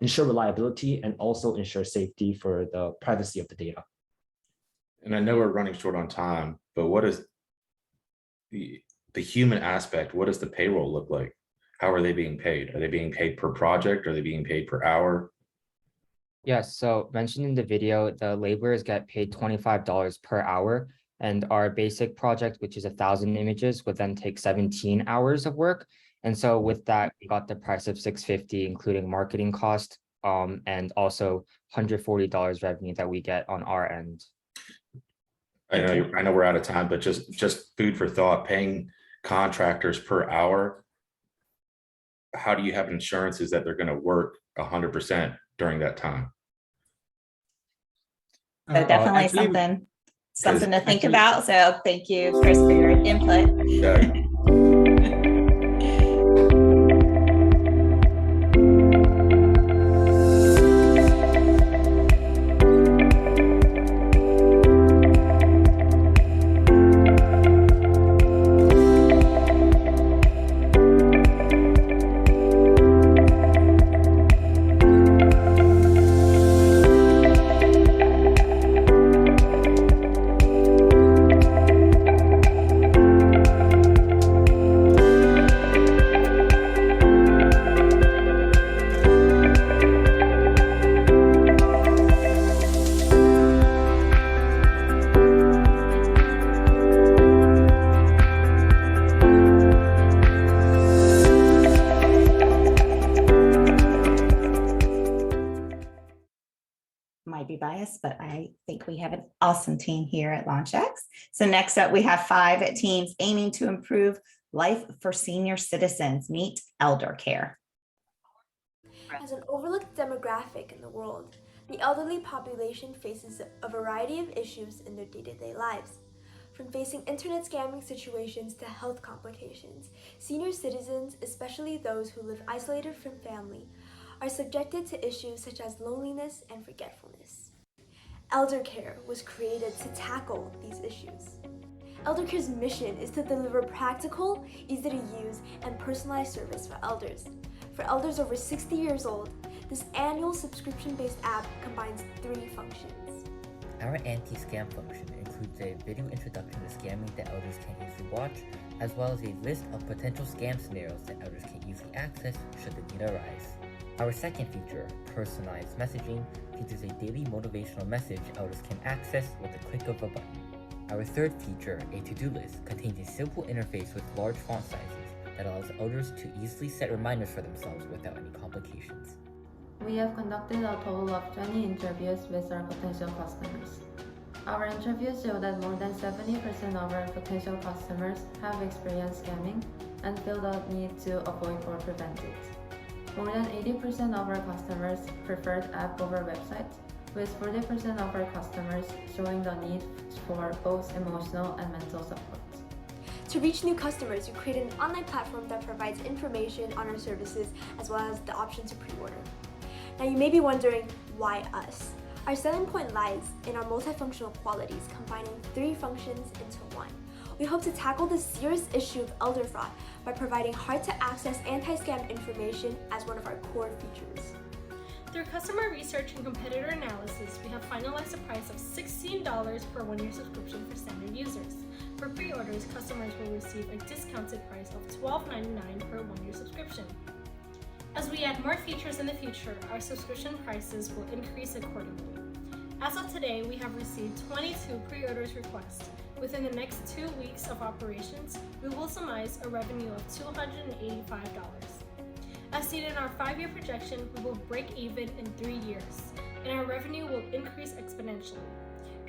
[SPEAKER 12] ensure reliability and also ensure safety for the privacy of the data.
[SPEAKER 16] And I know we're running short on time, but what is the human aspect? What does the payroll look like? How are they being paid? Are they being paid per project? Are they being paid per hour?
[SPEAKER 13] Yes, so mentioned in the video, the laborers get paid $25 per hour, and our basic project, which is 1,000 images, would then take 17 hours of work. And so with that, we got the price of $650, including marketing cost, and also $140 revenue that we get on our end.
[SPEAKER 16] I know we're out of time, but just food for thought, paying contractors per hour. how do you have insurances that they're going to work 100% during that time?
[SPEAKER 3] So definitely
[SPEAKER 22] actually,
[SPEAKER 3] something to think about. So thank you, Chris, for your input. Might be biased, but I think we have an awesome team here at LaunchX. So next up, we have 5 teams aiming to improve life for senior citizens. Meet ElderCare.
[SPEAKER 17] As an overlooked demographic in the world, the elderly population faces a variety of issues in their day-to-day lives. From facing internet scamming situations to health complications, senior citizens, especially those who live isolated from family, are subjected to issues such as loneliness and forgetfulness. ElderCare was created to tackle these issues. ElderCare's mission is to deliver practical, easy-to-use, and personalized service for elders. For elders over 60 years old, this annual subscription-based app combines 3 functions.
[SPEAKER 18] Our anti-scam function includes a video introduction to scamming that elders can easily watch, as well as a list of potential scam scenarios that elders can easily access should the need arise. Our second feature, personalized messaging, features a daily motivational message elders can access with a click of a button. Our third feature, a to-do list, contains a simple interface with large font sizes that allows elders to easily set reminders for themselves without any complications.
[SPEAKER 19] We have conducted a total of 20 interviews with our potential customers. Our interviews show that more than 70% of our potential customers have experienced scamming and feel the need to avoid or prevent it. More than 80% of our customers preferred app over website, with 40% of our customers showing the need for both emotional and mental support.
[SPEAKER 17] To reach new customers, we created an online platform that provides information on our services as well as the option to pre-order. Now you may be wondering, why us? Our selling point lies in our multifunctional qualities, combining 3 functions into 1. We hope to tackle the serious issue of elder fraud by providing hard-to-access anti-scam information as one of our core features.
[SPEAKER 20] Through customer research and competitor analysis, we have finalized a price of $16 per 1-year subscription for standard users. For pre-orders, customers will receive a discounted price of $12.99 per 1-year subscription. As we add more features in the future, our subscription prices will increase accordingly. As of today, we have received 22 pre-orders requests. Within the next 2 weeks of operations, we will surmise a revenue of $285. As seen in our 5-year projection, we will break even in 3 years, and our revenue will increase exponentially,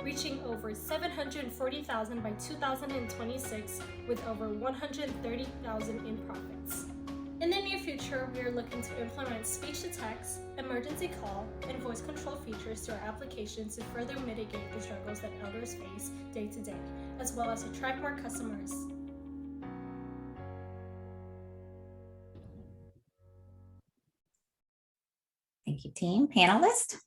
[SPEAKER 20] reaching over $740,000 by 2026 with over $130,000 in profits. In the near future, we are looking to implement speech-to-text, emergency call, and voice control features to our applications to further mitigate the struggles that elders face day to day, as well as attract more customers.
[SPEAKER 3] Thank you, team. Panelist?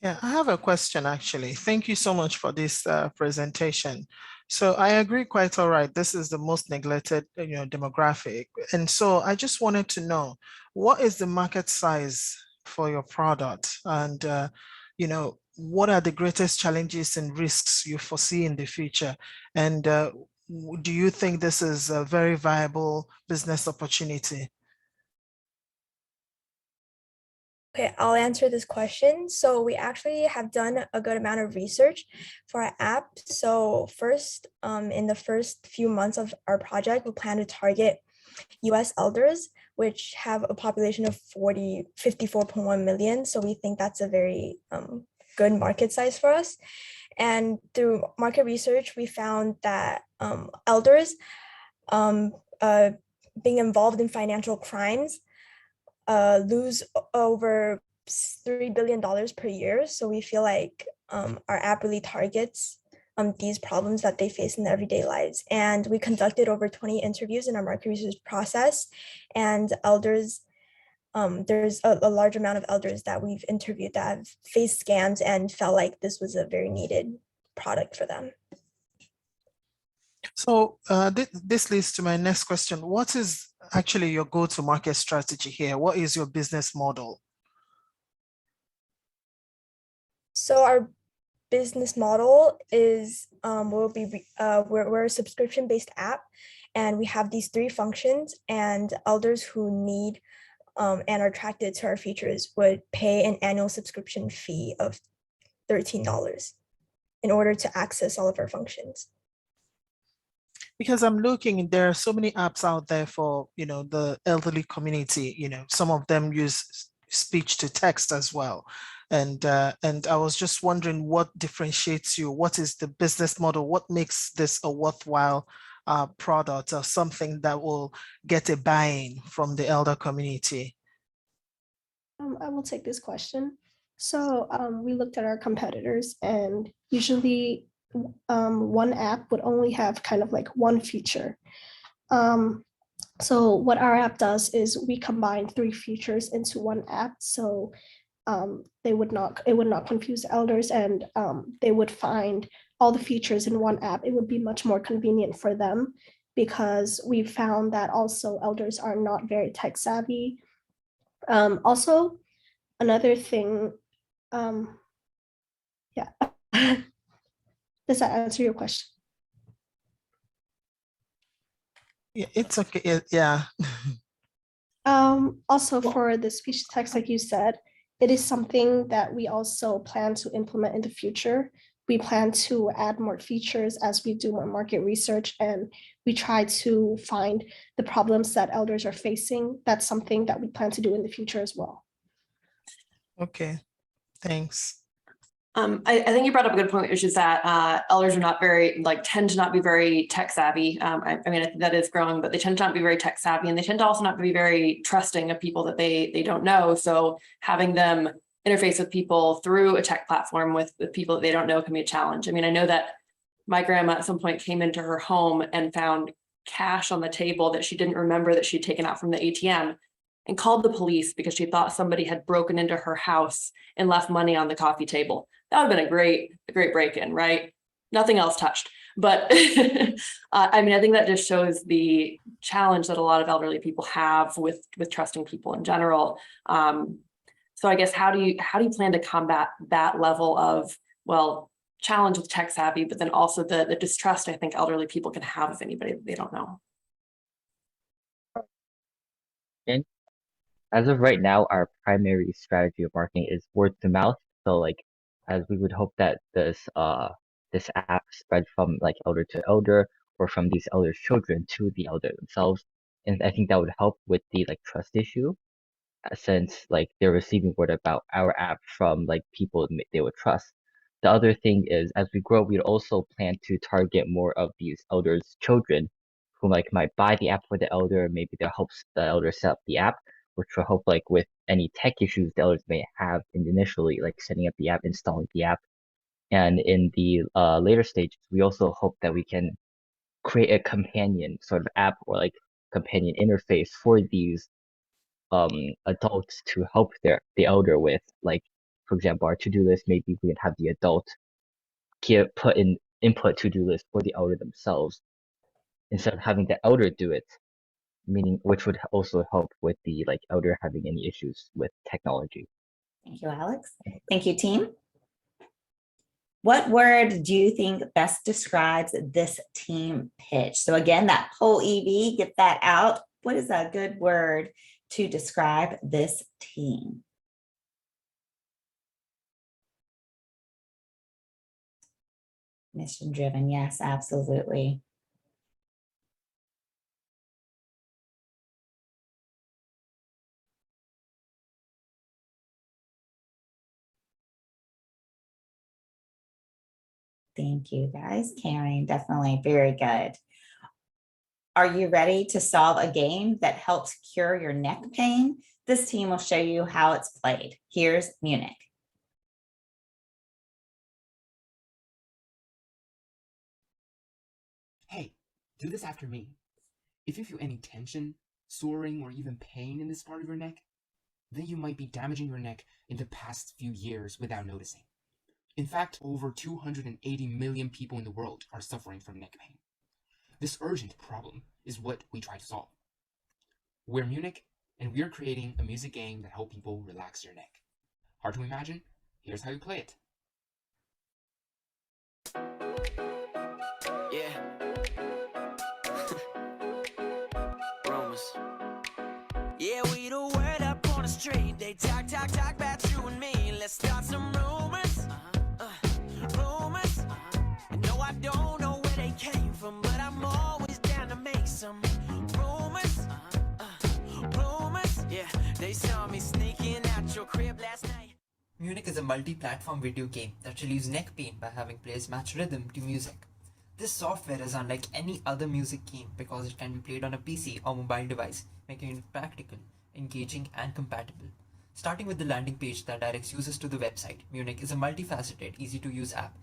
[SPEAKER 21] Yeah, I have a question actually. Thank you so much for this presentation. So I agree quite all right. This is the most neglected, demographic. And so I just wanted to know, what is the market size for your product? And, what are the greatest challenges and risks you foresee in the future? And do you think this is a very viable business opportunity?
[SPEAKER 17] Okay, I'll answer this question. So we actually have done a good amount of research for our app. So first, in the first few months of our project, we plan to target US elders, which have a population of 54.1 million. So we think that's a very good market size for us. And through market research, we found that elders being involved in financial crimes lose over $3 billion per year. So we feel like our app really targets these problems that they face in their everyday lives. And we conducted over 20 interviews in our market research process, and elders, there's a large amount of elders that we've interviewed that have faced scams and felt like this was a very needed product for them.
[SPEAKER 21] So this leads to my next question. What is actually your go-to-market strategy here? What is your business model?
[SPEAKER 17] So our business model is we're a subscription-based app, and we have these 3 functions, and elders who need and are attracted to our features would pay an annual subscription fee of $13 in order to access all of our functions.
[SPEAKER 21] Because I'm looking, there are so many apps out there for, the elderly community, some of them use speech to text as well. And I was just wondering what differentiates you. What is the business model? What makes this a worthwhile product or something that will get a buy-in from the elder community?
[SPEAKER 1] I will take this question. So we looked at our competitors, and usually one app would only have kind of like one feature. So what our app does is we combine 3 features into one app. So it would not confuse elders, and they would find all the features in one app. It would be much more convenient for them, because we found that also elders are not very tech savvy. Also, another thing, yeah. Does that answer your question?
[SPEAKER 21] Yeah, it's okay. Yeah.
[SPEAKER 1] Also, for the speech to text, like you said, it is something that we also plan to implement in the future. We plan to add more features as we do more market research, and we try to find the problems that elders are facing. That's something that we plan to do in the future as well.
[SPEAKER 21] Okay, thanks.
[SPEAKER 5] I think you brought up a good point, which is that elders are not tend to not be very tech savvy. I mean, I think that is growing, but they tend to not be very tech savvy, and they tend to also not be very trusting of people that they don't know. So having them interface with people through a tech platform with people that they don't know can be a challenge. I mean, I know that my grandma at some point came into her home and found cash on the table that she didn't remember that she'd taken out from the ATM, and called the police because she thought somebody had broken into her house and left money on the coffee table. That would have been a great break-in, right? Nothing else touched. But I mean, I think that just shows the challenge that a lot of elderly people have with trusting people in general. So I guess how do you plan to combat that level of, well, challenge with tech savvy, but then also the distrust I think elderly people can have of anybody that they don't know?
[SPEAKER 13] And as of right now, our primary strategy of marketing is word of mouth. So as we would hope that this app spread from elder to elder, or from these elders' children to the elder themselves. And I think that would help with the trust issue, since they're receiving word about our app from people they would trust. The other thing is, as we grow, we'd also plan to target more of these elders' children who might buy the app for the elder. Maybe they'll help the elder set up the app, which will help with any tech issues the elders may have initially, setting up the app, installing the app. And in the later stages, we also hope that we can create a companion sort of app, or companion interface for these adults to help the elder with, for example, our to-do list. Maybe we can have the adult put in input to-do list for the elder themselves, instead of having the elder do it, meaning which would also help with the elder having any issues with technology.
[SPEAKER 3] Thank you, Alex. Thank you, team. What word do you think best describes this team pitch? So again, that poll EV, get that out. What is a good word to describe this team? Mission driven, yes, absolutely. Thank you, guys. Karen, definitely very good. Are you ready to solve a game that helps cure your neck pain? This team will show you how it's played. Here's Munich.
[SPEAKER 2] Hey, do this after me. If you feel any tension, soring, or even pain in this part of your neck, then you might be damaging your neck in the past few years without noticing. In fact, over 280 million people in the world are suffering from neck pain. This urgent problem is what we try to solve. We're Munich, and we're creating a music game that helps people relax their neck. Hard to imagine? Here's how you play it.
[SPEAKER 4] Yeah. Rumors. Yeah, we the word up on the street. They talk about you and me. Let's start some rumors. Rumors. No, I don't know where they came from, but I'm always down to make some rumors. Rumors. Yeah, they saw me sneaking out your crib last night.
[SPEAKER 6] Munich is a multi-platform video game that relieves neck pain by having players match rhythm to music. This software is unlike any other music game because it can be played on a PC or mobile device, making it practical, engaging, and compatible. Starting with the landing page that directs users to the website, Munich is a multifaceted, easy-to-use app.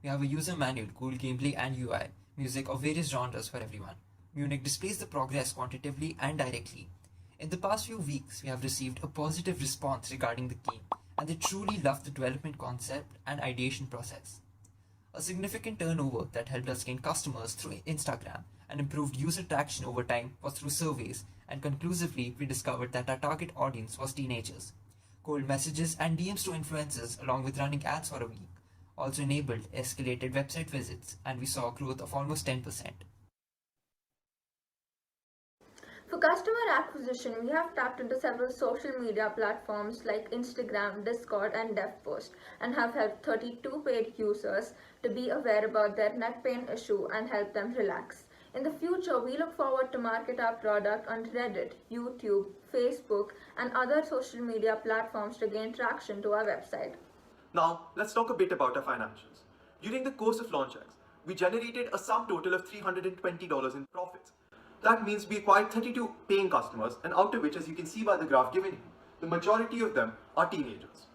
[SPEAKER 6] We have a user manual, cool gameplay and UI, music of various genres for everyone. Munich displays the progress quantitatively and directly. In the past few weeks, we have received a positive response regarding the game, and they truly love the development concept and ideation process. A significant turnover that helped us gain customers through Instagram and improved user traction over time was through surveys, and conclusively we discovered that our target audience was teenagers. Cold messages and DMs to influencers along with running ads for a week also enabled escalated website visits, and we saw a growth of almost 10%.
[SPEAKER 15] For customer acquisition, we have tapped into several social media platforms like Instagram, Discord, and DevPost, and have helped 32 paid users to be aware about their neck pain issue and help them relax. In the future, we look forward to market our product on Reddit, YouTube, Facebook, and other social media platforms to gain traction to our website.
[SPEAKER 24] Now, let's talk a bit about our financials. During the course of LaunchX, we generated a sum total of $320 in profits. That means we acquired 32 paying customers, and out of which, as you can see by the graph given here, the majority of them are teenagers.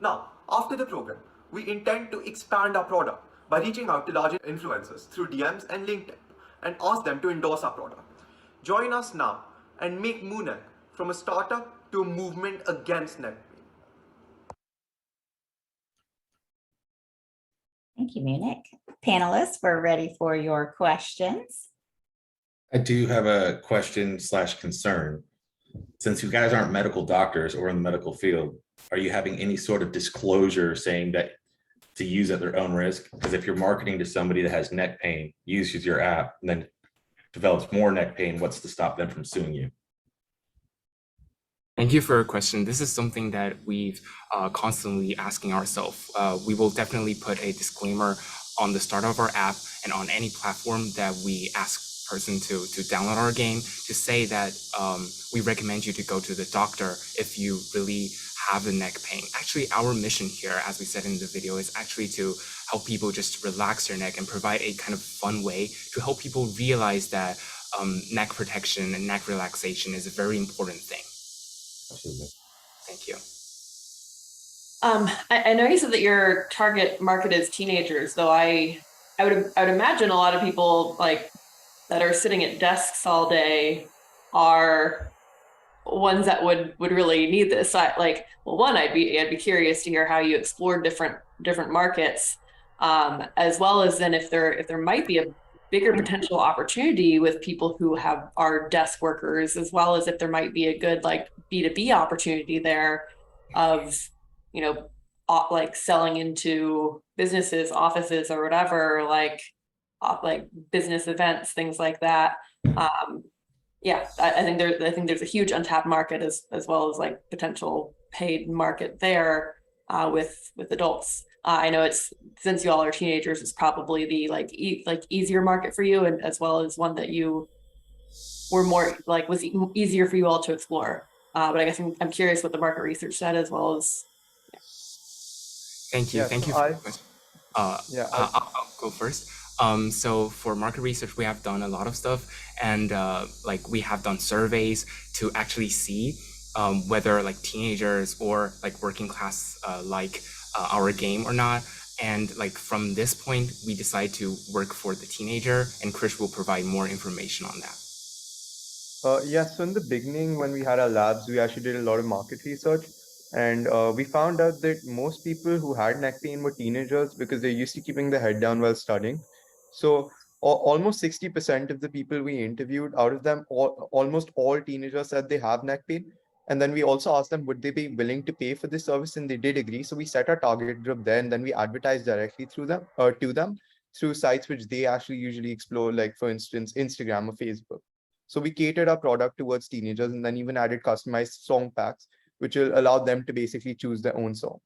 [SPEAKER 24] Now, after the program, we intend to expand our product by reaching out to larger influencers through DMs and LinkedIn and ask them to endorse our product. Join us now and make Munich from a startup to a movement against neck pain.
[SPEAKER 3] Thank you, Munich. Panelists, we're ready for your questions.
[SPEAKER 16] I do have a question/concern. Since you guys aren't medical doctors or in the medical field, are you having any sort of disclosure saying that to use at their own risk? Because if you're marketing to somebody that has neck pain, uses your app, and then develops more neck pain, what's to stop them from suing you?
[SPEAKER 2] Thank you for your question. This is something that we've constantly asking ourselves. We will definitely put a disclaimer on the start of our app and on any platform that we ask person to download our game to say that we recommend you to go to the doctor if you really have the neck pain. Actually, our mission here, as we said in the video, is actually to help people just relax their neck and provide a kind of fun way to help people realize that neck protection and neck relaxation is a very important thing.
[SPEAKER 16] Absolutely.
[SPEAKER 2] Thank you.
[SPEAKER 5] I know you said that your target market is teenagers, though I would imagine a lot of people like that are sitting at desks all day are ones that would really need this. I'd be curious to hear how you explore different markets, as well as then if there might be a bigger potential opportunity with people who are desk workers, as well as if there might be a good like B2B opportunity there of, like selling into businesses, offices, or whatever, like business events, things like that. I think there's a huge untapped market as well as like potential paid market there with adults. I know it's, since you all are teenagers, it's probably the easier market for you, and as well as one that you were more was easier for you all to explore. But I guess I'm curious what the market research said, as well as.
[SPEAKER 2] Thank you.
[SPEAKER 26] Yeah,
[SPEAKER 2] Thank you.
[SPEAKER 26] I'll go first.
[SPEAKER 2] So for market research, we have done a lot of stuff, and like we have done surveys to actually see whether like teenagers or like working class like our game or not. And like from this point, we decide to work for the teenager, and Krish will provide more information on that.
[SPEAKER 7] Yeah, so in the beginning, when we had our labs, we actually did a lot of market research. And we found out that most people who had neck pain were teenagers because they're used to keeping their head down while studying. So almost 60% of the people we interviewed, out of them, almost all teenagers said they have neck pain. And then we also asked them, would they be willing to pay for this service? And they did agree. So we set our target group there, and then we advertised directly through them to them through sites which they actually usually explore, like for instance, Instagram or Facebook. So we catered our product towards teenagers, and then even added customized song packs, which will allow them to basically choose their own songs.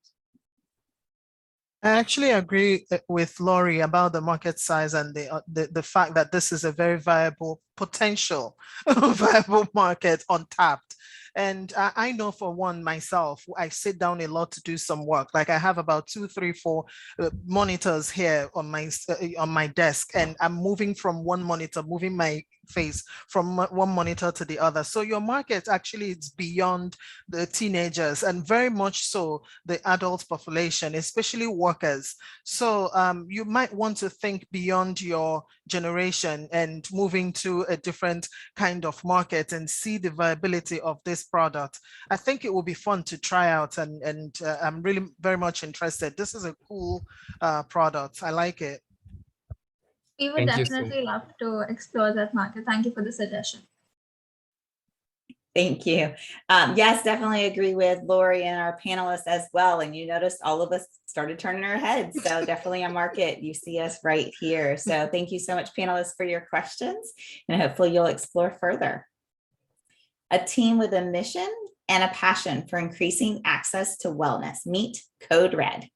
[SPEAKER 21] I actually agree with Laurie about the market size and the fact that this is a very viable potential viable market untapped. And I know for one myself, I sit down a lot to do some work. Like I have about 2, 3, 4 monitors here on my desk, and I'm moving from one monitor, moving my face from one monitor to the other. So your market actually is beyond the teenagers, and very much so the adult population, especially workers. So you might want to think beyond your generation and moving to a different kind of market and see the viability of this product. I think it will be fun to try out, and I'm really very much interested. This is a cool product. I like it.
[SPEAKER 15] We would definitely love to explore that market. Thank you for the suggestion.
[SPEAKER 3] Thank you. Yes, definitely agree with Lori and our panelists as well. And you noticed all of us started turning our heads. So definitely a market. You see us right here. So thank you so much, panelists, for your questions. And hopefully you'll explore further. A team with a mission and a passion for increasing access to wellness. Meet Code Red.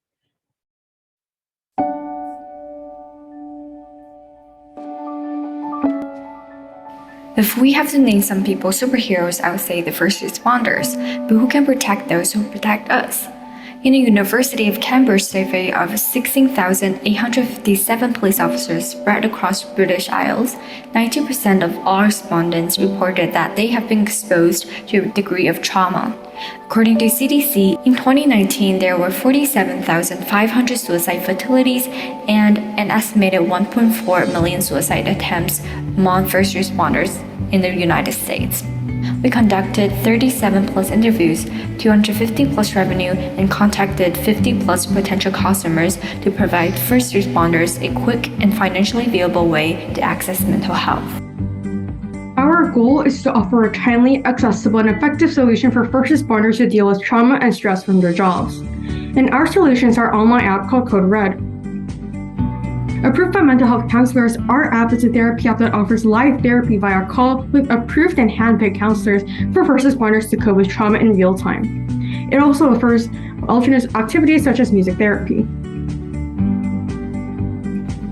[SPEAKER 10] If we have to name some people superheroes, I would say the first responders, but who can protect those who protect us? In a University of Cambridge survey of 16,857 police officers spread across British Isles, 90% of all respondents reported that they have been exposed to a degree of trauma. According to CDC, in 2019, there were 47,500 suicide fatalities and an estimated 1.4 million suicide attempts among first responders in the United States. We conducted 37 plus interviews, 250 plus revenue, and contacted 50 plus potential customers to provide first responders a quick and financially viable way to access mental health.
[SPEAKER 14] Our goal is to offer a timely, accessible, and effective solution for first responders to deal with trauma and stress from their jobs. And our solution is our online app called Code Red. Approved by mental health counselors, our app is a therapy app that offers live therapy via call with approved and handpicked counselors for first responders to cope with trauma in real time. It also offers alternate activities such as music therapy.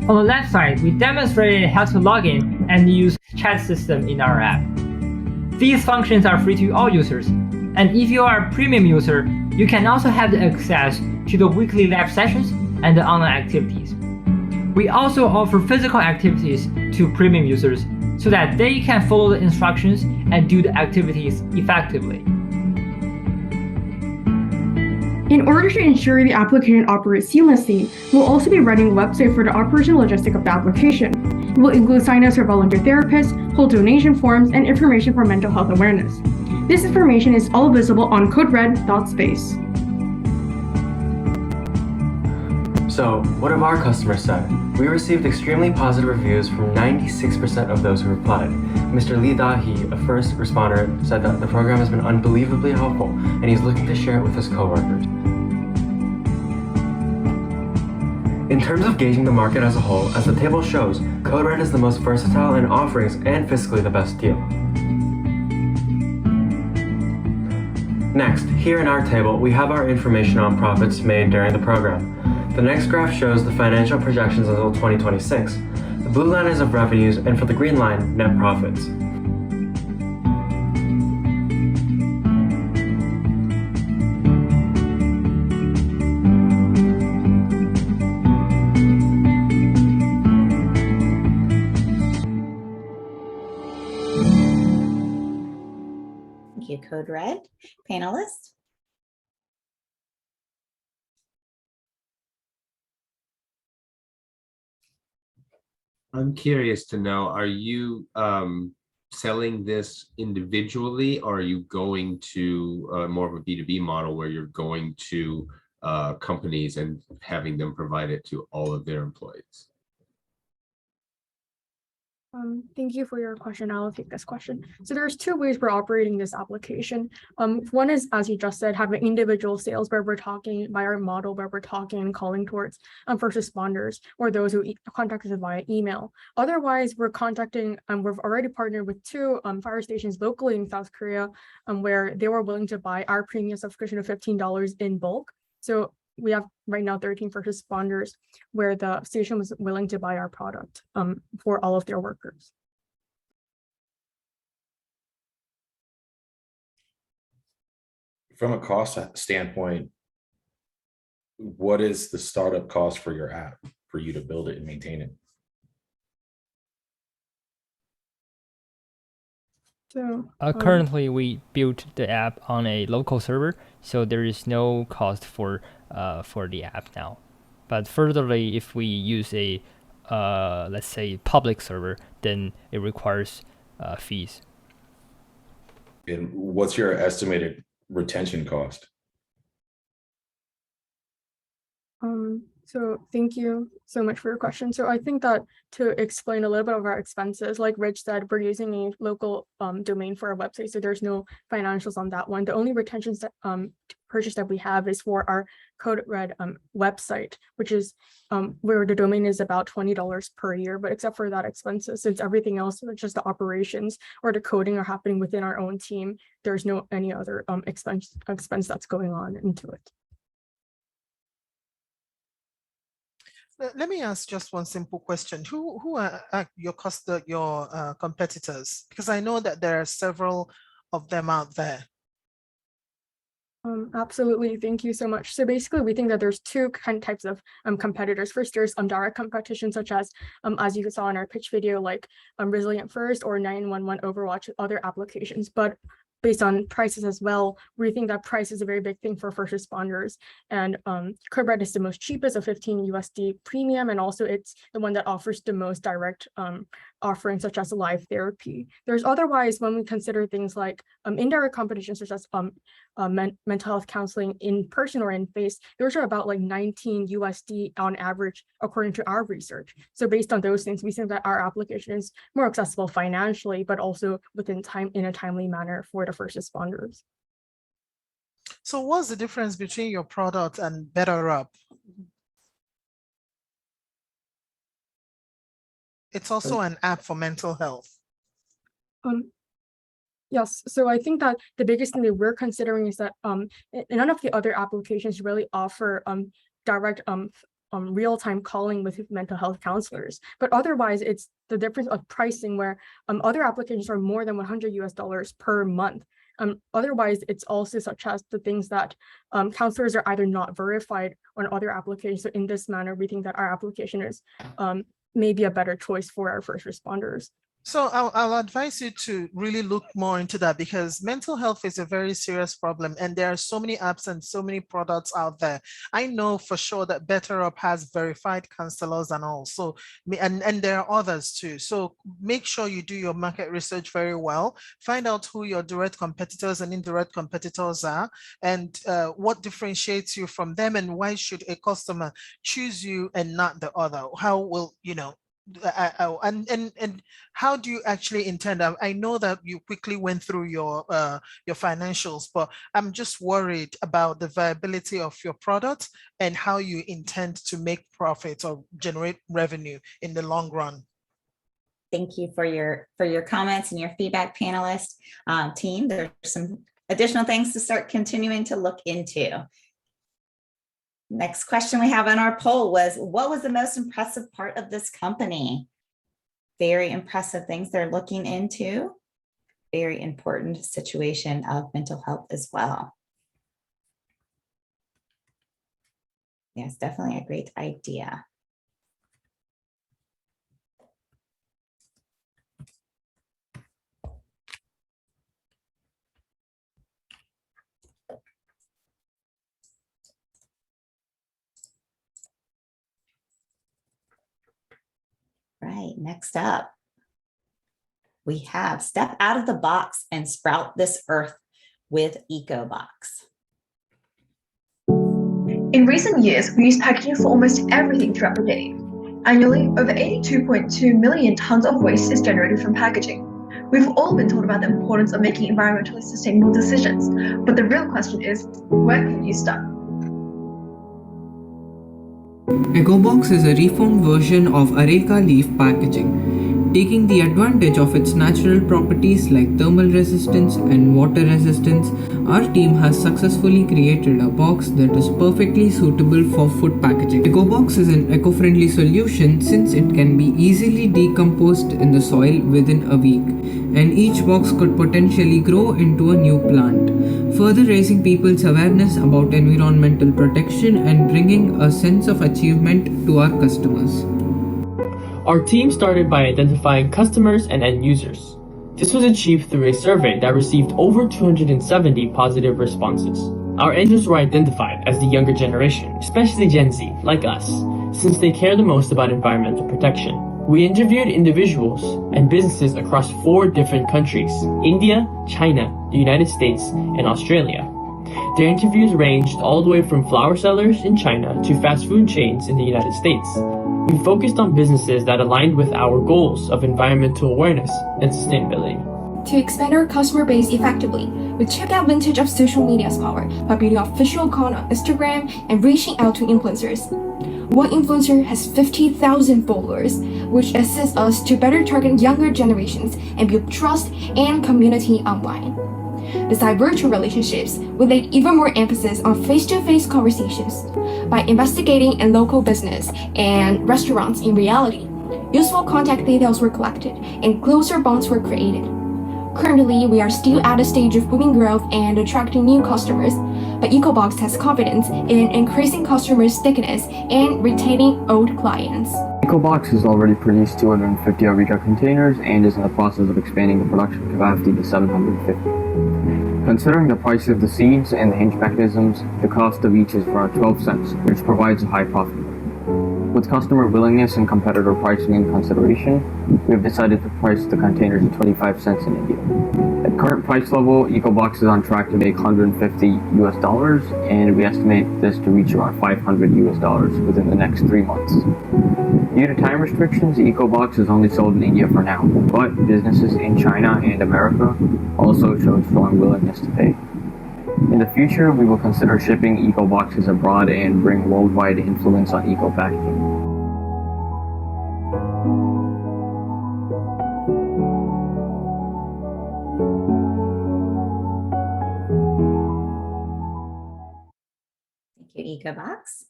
[SPEAKER 23] On the left side, we demonstrated how to log in and use chat system in our app. These functions are free to all users, and if you are a premium user, you can also have the access to the weekly lab sessions and the online activities. We also offer physical activities to premium users so that they can follow the instructions and do the activities effectively.
[SPEAKER 14] In order to ensure the application operates seamlessly, we'll also be running a website for the operational logistic of the application. It will include sign-ups for volunteer therapists, hold donation forms, and information for mental health awareness. This information is all visible on codered.space.
[SPEAKER 25] So, what have our customers said? We received extremely positive reviews from 96% of those who replied. Mr. Lee Dahi, a first responder, said that the program has been unbelievably helpful, and he's looking to share it with his coworkers. In terms of gauging the market as a whole, as the table shows, Code Red is the most versatile in offerings and fiscally the best deal. Next, here in our table, we have our information on profits made during the program. The next graph shows the financial projections until 2026. The blue line is of revenues, and for the green line, net profits.
[SPEAKER 3] you, Code Red. Panelists?
[SPEAKER 8] I'm curious to know, are you selling this individually, or are you going to more of a B2B model where you're going to companies and having them provide it to all of their employees?
[SPEAKER 14] Thank you for your question. I'll take this question. So there's two ways we're operating this application. One is, as you just said, having individual sales where we're talking by our model, where we're talking and calling towards first responders or those who contact us via email. Otherwise, we're contacting, we've already partnered with two fire stations locally in South Korea, where they were willing to buy our premium subscription of $15 in bulk. So we have right now 13 first responders where the station was willing to buy our product for all of their workers.
[SPEAKER 9] From a cost standpoint, what is the startup cost for your app for you to build it and maintain it?
[SPEAKER 14] So
[SPEAKER 23] currently, we built the app on a local server, so there is no cost for the app now. But furtherly, if we use a let's say public server, then it requires fees.
[SPEAKER 9] And what's your estimated retention cost?
[SPEAKER 14] So thank you so much for your question. So I think that to explain a little bit of our expenses, like Rich said, we're using a local domain for our website, so there's no financials on that one. The only retentions that purchase that we have is for our Code Red website, which is where the domain is about $20 per year. But except for that expenses, since everything else, just the operations or the coding are happening within our own team, there's no any other expense that's going on into it.
[SPEAKER 21] Let me ask just one simple question. Who are your competitors? Because I know that there are several of them out there.
[SPEAKER 14] Absolutely. Thank you so much. So basically, we think that there's two types of competitors. First, there's direct competition, such as you saw in our pitch video, like Resilient First or 911 Overwatch, other applications. But based on prices as well, we think that price is a very big thing for first responders. And Code Red is the most cheapest of 15 USD premium, and also it's the one that offers the most direct offerings, such as live therapy. There's otherwise, when we consider things like indirect competition, such as mental health counseling in person or in face, those are about like 19 USD on average, according to our research. So based on those things, we think that our application is more accessible financially, but also within time, in a timely manner for the first responders.
[SPEAKER 21] So what's the difference between your product and BetterUp? It's also an app for mental health.
[SPEAKER 14] Yes, so I think that the biggest thing that we're considering is that none of the other applications really offer direct real-time calling with mental health counselors. But otherwise, it's the difference of pricing where other applications are more than $100 per month. Otherwise, it's also such as the things that counselors are either not verified on other applications. So in this manner, we think that our application is maybe a better choice for our first responders.
[SPEAKER 21] So I'll advise you to really look more into that, because mental health is a very serious problem and there are so many apps and so many products out there. I know for sure that BetterUp has verified counselors and all. So, and there are others too. So make sure you do your market research very well. Find out who your direct competitors and indirect competitors are, and what differentiates you from them, and why should a customer choose you and not the other? How will, and how do you actually intend? I know that you quickly went through your financials, but I'm just worried about the viability of your product and how you intend to make profits or generate revenue in the long run.
[SPEAKER 3] Thank you for your comments and your feedback, panelists. Team, there's some additional things to start continuing to look into. Next question we have on our poll was, what was the most impressive part of this company? Very impressive things they're looking into. Very important situation of mental health as well. Yes, definitely a great idea. right, next up, we have step out of the box and sprout this earth with EcoBox.
[SPEAKER 14] In recent years, we use packaging for almost everything throughout the day. Annually, over 82.2 million tons of waste is generated from packaging. We've all been told about the importance of making environmentally sustainable decisions, but the real question is, where can you start?
[SPEAKER 11] EcoBox is a reformed version of Areca leaf packaging, taking the advantage of its natural properties like thermal resistance and water resistance. Our team has successfully created a box that is perfectly suitable for food packaging. EcoBox is an eco-friendly solution since it can be easily decomposed in the soil within a week, and each box could potentially grow into a new plant, further raising people's awareness about environmental protection and bringing a sense of achievement to our customers.
[SPEAKER 23] Our team started by identifying customers and end users. This was achieved through a survey that received over 270 positive responses. Our end users were identified as the younger generation, especially Gen Z, like us, since they care the most about environmental protection. We interviewed individuals and businesses across 4 different countries: India, China, the United States, and Australia. Their interviews ranged all the way from flower sellers in China to fast food chains in the United States. We focused on businesses that aligned with our goals of environmental awareness and sustainability.
[SPEAKER 10] To expand our customer base effectively, we took advantage of social media's power by building an official account on Instagram and reaching out to influencers. One influencer has 50,000 followers, which assists us to better target younger generations and build trust and community online. Besides virtual relationships, we laid even more emphasis on face-to-face conversations. By investigating in local business and restaurants in reality, useful contact details were collected and closer bonds were created. Currently, we are still at a stage of booming growth and attracting new customers, but EcoBox has confidence in increasing customer stickiness and retaining old clients.
[SPEAKER 12] EcoBox has already produced 250 Areca containers and is in the process of expanding the production capacity to 750. Considering the price of the seeds and the hinge mechanisms, the cost of each is around 12 cents, which provides a high profit. With customer willingness and competitor pricing in consideration, we have decided to price the containers at 25 cents in India. At current price level, EcoBox is on track to make $150, and we estimate this to reach around $500 within the next 3 months. Due to time restrictions, EcoBox is only sold in India for now, but businesses in China and America also showed strong willingness to pay. In the future, we will consider shipping EcoBoxes abroad and bring worldwide influence on eco packaging.
[SPEAKER 3] Thank you, EcoBox.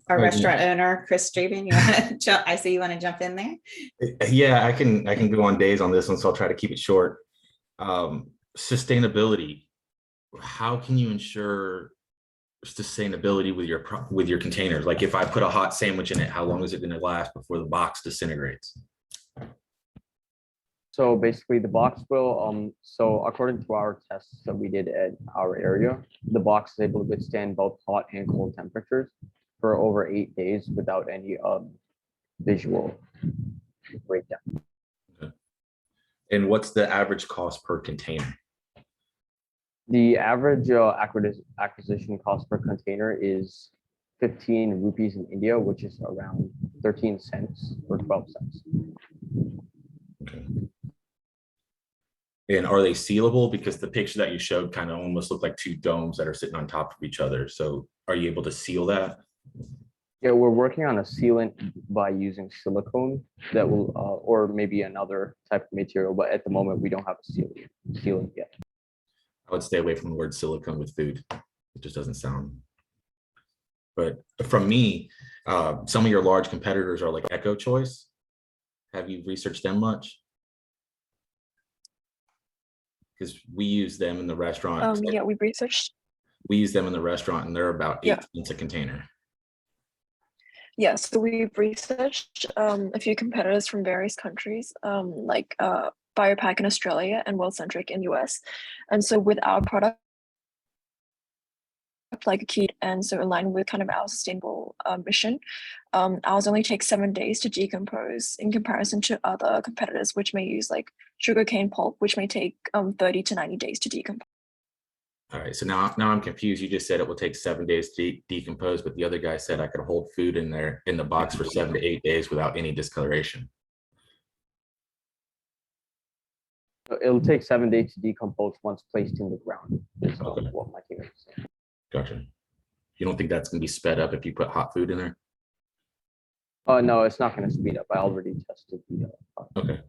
[SPEAKER 3] Our restaurant owner, Chris Straben, you want to jump? I see you want to jump in there.
[SPEAKER 16] Yeah, I can go on days on this one, so I'll try to keep it short. Sustainability. How can you ensure sustainability with your containers? Like if I put a hot sandwich in it, how long is it going to last before the box disintegrates?
[SPEAKER 12] So basically the box will, so according to our tests that we did at our area, the box is able to withstand both hot and cold temperatures for over 8 days without any visual breakdown.
[SPEAKER 16] Okay. And what's the average cost per container?
[SPEAKER 12] The average acquisition cost per container is 15 rupees in India, which is around 13 cents or 12 cents.
[SPEAKER 16] Okay. And are they sealable? Because the picture that you showed kind of almost looked like 2 domes that are sitting on top of each other. So are you able to seal that?
[SPEAKER 12] Yeah, we're working on a sealant by using silicone that will, or maybe another type of material, but at the moment we don't have a sealant yet.
[SPEAKER 16] I would stay away from the word silicone with food. It just doesn't sound. But from me, some of your large competitors are like Eco Choice. Have you researched them much? Because we use them in the restaurant.
[SPEAKER 18] Yeah, we've researched.
[SPEAKER 16] We use them in the restaurant, and they're about 8 cents a container.
[SPEAKER 18] Yeah, so we've researched a few competitors from various countries, like Biopack in Australia and WorldCentric in US. And so with our product, like a key, and so in line with kind of our sustainable mission. Ours only takes 7 days to decompose in comparison to other competitors, which may use like sugarcane pulp, which may take 30 to 90 days to decompose.
[SPEAKER 16] All right, so now I'm confused. You just said it will take 7 days to decompose, but the other guy said I could hold food in there in the box for 7 to 8 days without any discoloration.
[SPEAKER 12] It'll take 7 days to decompose once placed in the ground. Is what my team is saying.
[SPEAKER 16] Gotcha. You don't think that's going to be sped up if you put hot food in there?
[SPEAKER 12] No, it's not going to speed up. I already tested the.
[SPEAKER 16] Okay.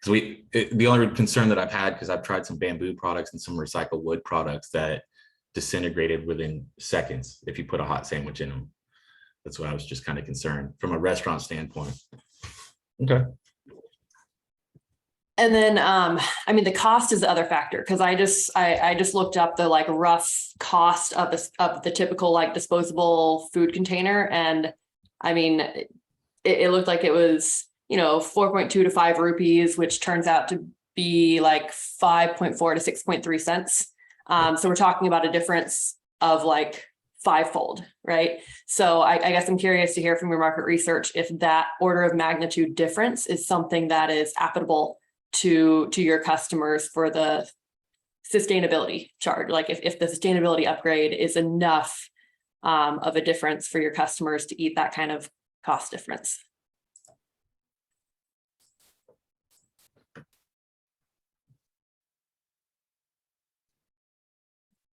[SPEAKER 16] Because the only concern that I've had, because I've tried some bamboo products and some recycled wood products that disintegrated within seconds if you put a hot sandwich in them. That's why I was just kind of concerned from a restaurant standpoint. Okay.
[SPEAKER 5] And then, I mean, the cost is the other factor, because I just looked up the like rough cost of the typical like disposable food container, and I mean, it looked like it was 4.2 to 5 rupees, which turns out to be like 5.4 to 6.3 cents. So we're talking about a difference of like 5-fold, right? So I guess I'm curious to hear from your market research if that order of magnitude difference is something that is applicable to your customers for the sustainability charge. Like if the sustainability upgrade is enough of a difference for your customers to eat that kind of cost difference.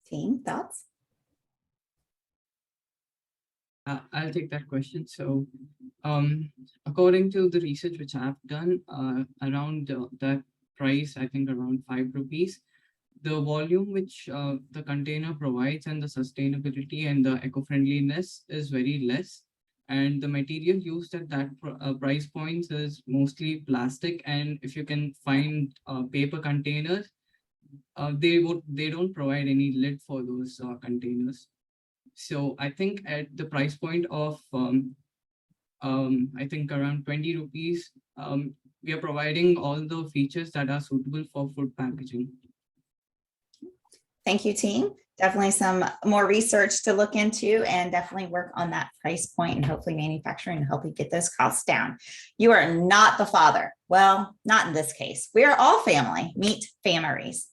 [SPEAKER 3] Team, thoughts?
[SPEAKER 11] I'll take that question. So, according to the research which I've done, around that price, I think around 5 rupees, the volume which the container provides and the sustainability and the eco-friendliness is very less. And the material used at that price points is mostly plastic. And if you can find paper containers, they don't provide any lid for those containers. So I think at the price point of I think around 20 rupees, we are providing all the features that are suitable for food packaging.
[SPEAKER 3] Thank you, team. Definitely some more research to look into, and definitely work on that price point and hopefully manufacturing and help you get those costs down. You are not the father. Well, not in this case. We are all family. Meet families.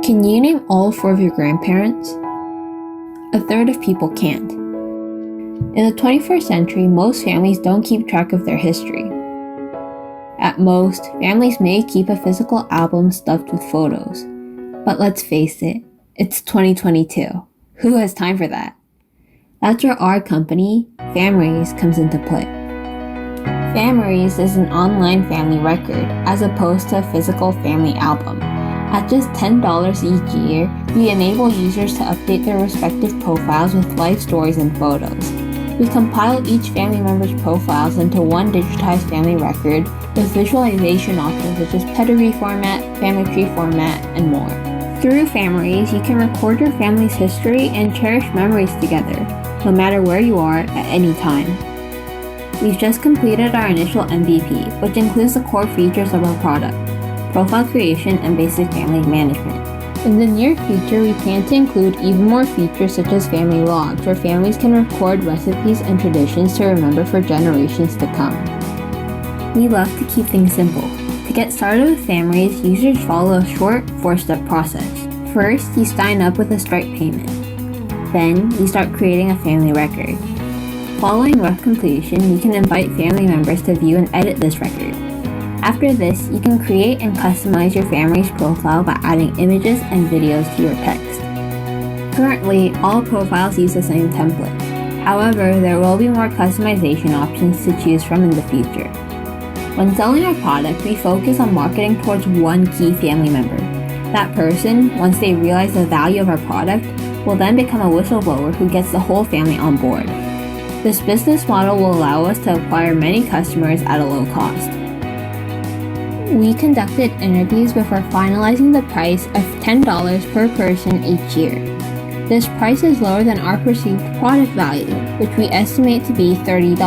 [SPEAKER 10] Can you name all 4 of your grandparents? A third of people can't. In the 21st century, most families don't keep track of their history. At most, families may keep a physical album stuffed with photos. But let's face it, it's 2022. Who has time for that? That's where our company, Families, comes into play. Families is an online family record as opposed to a physical family album. At just $10 each year, we enable users to update their respective profiles with life stories and photos. We compile each family member's profiles into one digitized family record with visualization options such as pedigree format, family tree format, and more. Through Families, you can record your family's history and cherish memories together, no matter where you are at any time. We've just completed our initial MVP, which includes the core features of our product: profile creation, and basic family management. In the near future, we plan to include even more features such as family logs, where families can record recipes and traditions to remember for generations to come. We love to keep things simple. To get started with Families, users follow a short 4-step process. First, you sign up with a Stripe payment. Then, you start creating a family record. Following rough completion, you can invite family members to view and edit this record. After this, you can create and customize your family's profile by adding images and videos to your text. Currently, all profiles use the same template. However, there will be more customization options to choose from in the future. When selling our product, we focus on marketing towards one key family member. That person, once they realize the value of our product, will then become a whistleblower who gets the whole family on board. This business model will allow us to acquire many customers at a low cost. We conducted interviews before finalizing the price of $10 per person each year. This price is lower than our perceived product value, which we estimate to be $30.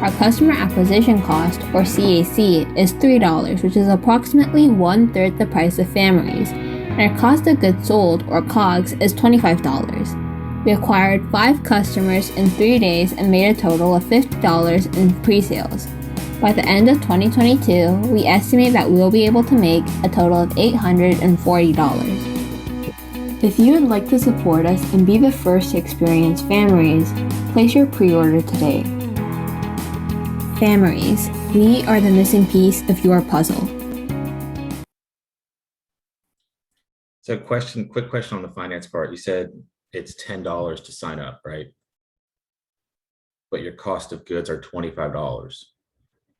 [SPEAKER 10] Our customer acquisition cost, or CAC, is $3, which is approximately 1/3 the price of Families, and our cost of goods sold, or COGS, is $25. We acquired 5 customers in 3 days and made a total of $50 in pre-sales. By the end of 2022, we estimate that we will be able to make a total of $840. If you would like to support us and be the first to experience FamRaise, place your pre-order today. FamRaise, we are the missing piece of your puzzle.
[SPEAKER 16] So quick question on the finance part. You said it's $10 to sign up, right? But your cost of goods are $25.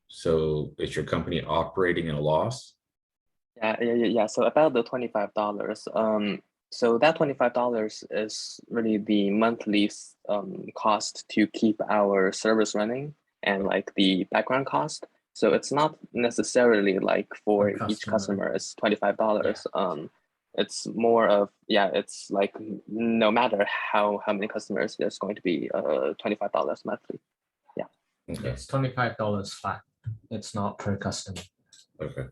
[SPEAKER 16] So is your company operating in a loss?
[SPEAKER 25] Yeah. So about the $25, so that $25 is really the monthly cost to keep our service running and like the background cost. So it's not necessarily like for each customer it's $25. It's more of, it's like no matter how many customers, there's going to be $25 monthly. Yeah.
[SPEAKER 16] Okay.
[SPEAKER 1] It's $25 flat. It's not per customer.
[SPEAKER 16] Okay.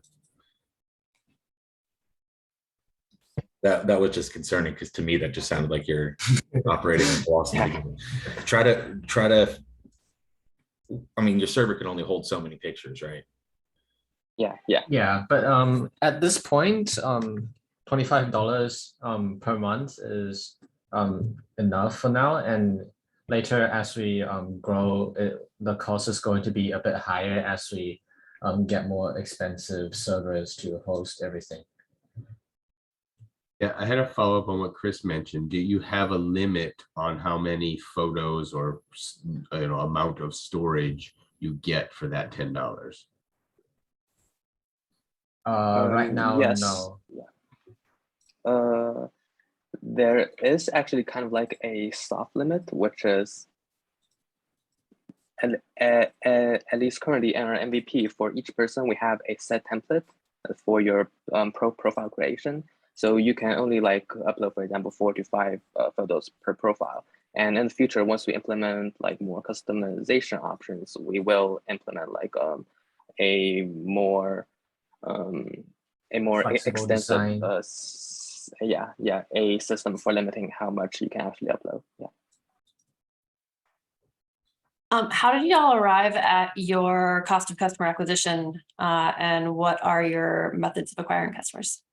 [SPEAKER 16] That was just concerning because to me that just sounded like you're operating in loss. Try to. I mean, your server can only hold so many pictures, right?
[SPEAKER 25] Yeah.
[SPEAKER 1] But at this point, $25 per month is enough for now, and later as we grow, the cost is going to be a bit higher as we get more expensive servers to host everything.
[SPEAKER 8] Yeah, I had a follow-up on what Chris mentioned. Do you have a limit on how many photos or amount of storage you get for that $10?
[SPEAKER 1] Right now,
[SPEAKER 25] yes.
[SPEAKER 1] no.
[SPEAKER 25] There is actually kind of like a soft limit, which is at least currently in our MVP, for each person, we have a set template for your profile creation. So you can only like upload, for example, 4 to 5 photos per profile. And in the future, once we implement like more customization options, we will implement like a more extensive a system for limiting how much you can actually upload.
[SPEAKER 5] How did y'all arrive at your cost of customer acquisition, and what are your methods of acquiring customers?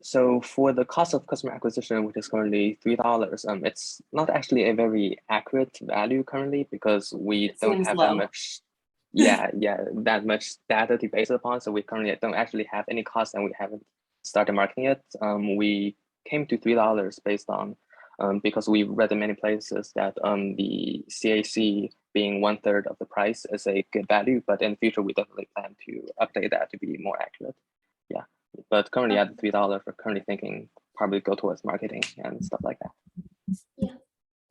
[SPEAKER 25] So for the cost of customer acquisition, which is currently $3, it's not actually a very accurate value currently because we don't have that much. That much data to base it upon. So we currently don't actually have any cost, and we haven't started marketing it. We came to $3 based on because we read in many places that the CAC being 1/3 of the price is a good value, but in the future we definitely plan to update that to be more accurate. But currently at $3, we're currently thinking probably go towards marketing and stuff like that.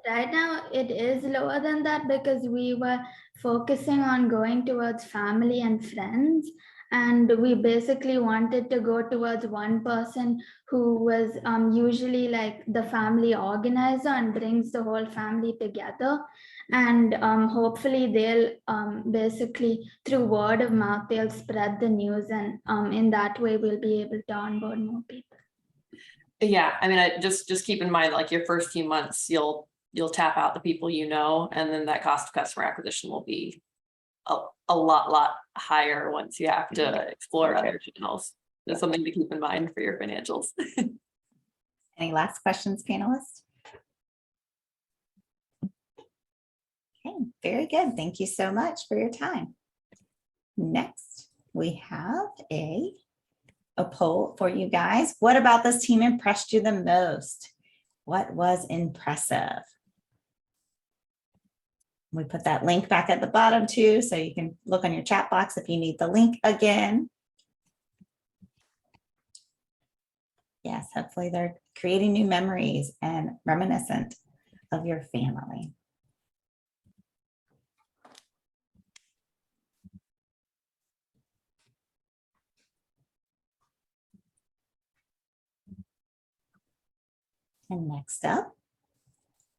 [SPEAKER 17] Right now it is lower than that because we were focusing on going towards family and friends, and we basically wanted to go towards one person who was usually like the family organizer and brings the whole family together. And hopefully they'll basically through word of mouth, they'll spread the news, and in that way we'll be able to onboard more people.
[SPEAKER 5] Yeah, I mean, just keep in mind, like your first few months, you'll tap out the people you know, and then that cost of customer acquisition will be a lot higher once you have to explore other channels. That's something to keep in mind for your financials.
[SPEAKER 3] Any last questions, panelists? Okay, very good. Thank you so much for your time. Next, we have a poll for you guys. What about this team impressed you the most? What was impressive? We put that link back at the bottom too, so you can look on your chat box if you need the link again. Yes, hopefully they're creating new memories and reminiscent of your family. And next up,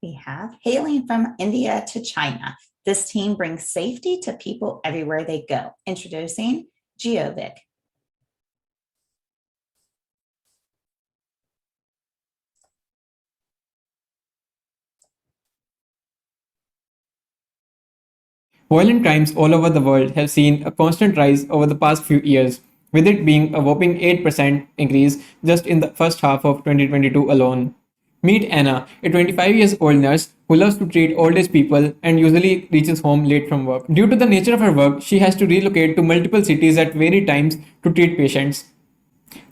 [SPEAKER 3] we have hailing from India to China. This team brings safety to people everywhere they go. Introducing GeoVic.
[SPEAKER 4] Violent crimes all over the world have seen a constant rise over the past few years, with it being a whopping 8% increase just in the first half of 2022 alone. Meet Anna, a 25 years old nurse who loves to treat old age people and usually reaches home late from work. Due to the nature of her work, she has to relocate to multiple cities at varied times to treat patients.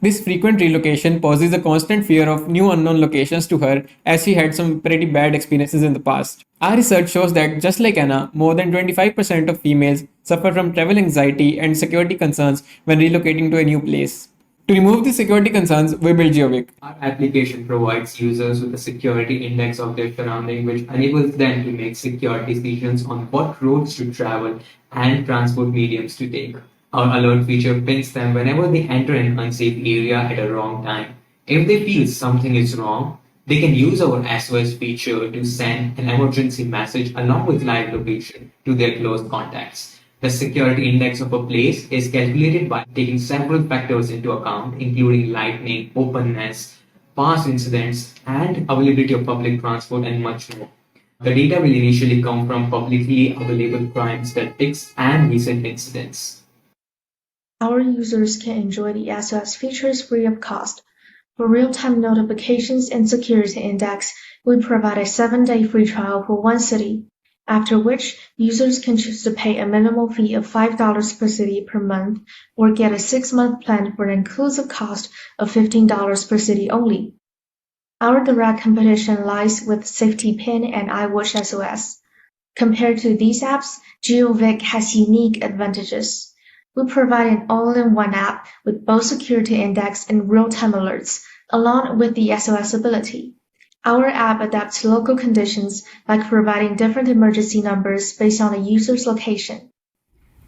[SPEAKER 4] This frequent relocation poses a constant fear of new unknown locations to her, as she had some pretty bad experiences in the past. Our research shows that, just like Anna, more than 25% of females suffer from travel anxiety and security concerns when relocating to a new place. To remove these security concerns, we built GeoVic. Our application provides users with a security index of their surrounding, which enables them to make secure decisions on what roads to travel and transport mediums to take. Our alert feature pings them whenever they enter an unsafe area at a wrong time. If they feel something is wrong, they can use our SOS feature to send an emergency message along with live location to their close contacts. The security index of a place is calculated by taking several factors into account, including lightning, openness, past incidents, and availability of public transport, and much more. The data will initially come from publicly available crime statistics and recent incidents.
[SPEAKER 13] Our users can enjoy the SOS features free of cost. For real-time notifications and security index, we provide a 7-day free trial for one city, after which users can choose to pay a minimal fee of $5 per city per month or get a 6-month plan for an inclusive cost of $15 per city only. Our direct competition lies with SafetyPin and iWatch SOS. Compared to these apps, GeoVic has unique advantages. We provide an all-in-one app with both security index and real-time alerts, along with the SOS ability. Our app adapts to local conditions by providing different emergency numbers based on a user's location.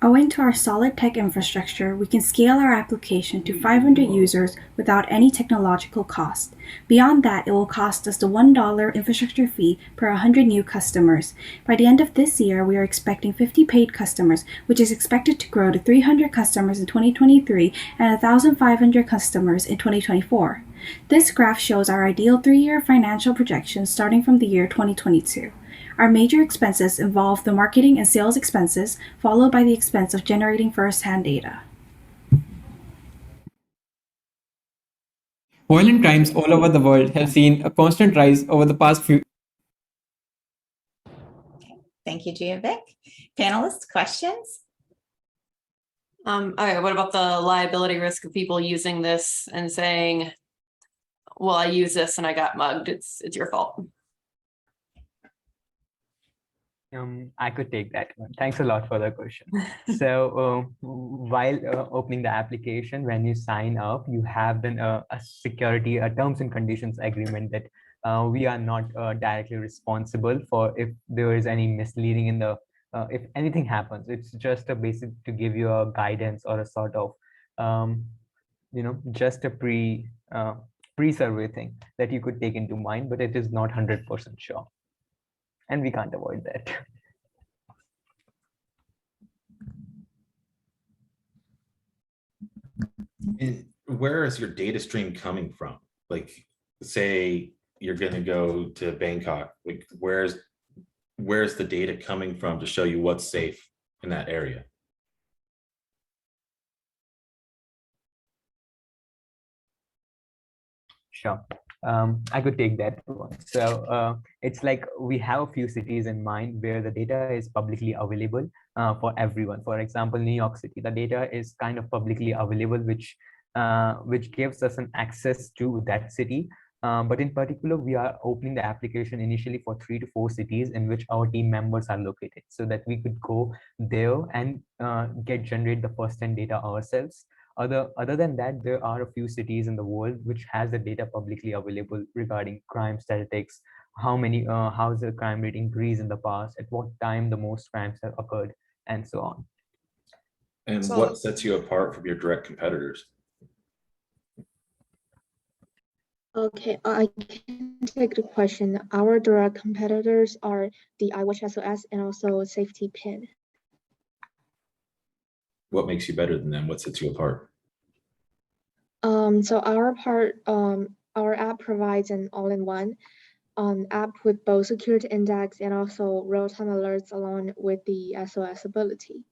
[SPEAKER 19] Owing to our solid tech infrastructure, we can scale our application to 500 users without any technological cost. Beyond that, it will cost us the $1 infrastructure fee per 100 new customers. By the end of this year, we are expecting 50 paid customers, which is expected to grow to 300 customers in 2023 and 1,500 customers in 2024. This graph shows our ideal 3-year financial projections starting from the year 2022. Our major expenses involve the marketing and sales expenses, followed by the expense of generating first-hand data.
[SPEAKER 4] Violent crimes all over the world have seen a constant rise over the past few.
[SPEAKER 3] Thank you, GeoVic. Panelists, questions?
[SPEAKER 5] Okay, what about the liability risk of people using this and saying, well, I use this and I got mugged, it's your fault?
[SPEAKER 20] I could take that one. Thanks a lot for the question. So while opening the application, when you sign up, you have then a security, a terms and conditions agreement that we are not directly responsible for if there is any misleading in the, if anything happens. It's just a basic to give you a guidance or a sort of, just a pre-survey thing that you could take into mind, but it is not 100% sure. And we can't avoid that.
[SPEAKER 9] And where is your data stream coming from? Like, say you're going to go to Bangkok. Like, where's the data coming from to show you what's safe in that area?
[SPEAKER 20] Sure. I could take that one. So it's like we have a few cities in mind where the data is publicly available for everyone. For example, New York City, the data is kind of publicly available, which gives us an access to that city. But in particular, we are opening the application initially for 3 to 4 cities in which our team members are located, so that we could go there and generate the first-hand data ourselves. Other than that, there are a few cities in the world which has the data publicly available regarding crime statistics, how's the crime rate increased in the past, at what time the most crimes have occurred, and so on.
[SPEAKER 9] And what sets you apart from your direct competitors?
[SPEAKER 13] Okay, I can take the question. Our direct competitors are the iWatch SOS and also SafetyPin.
[SPEAKER 9] What makes you better than them? What sets you apart?
[SPEAKER 13] So our app provides an all-in-one app with both security index and also real-time alerts along with the SOS ability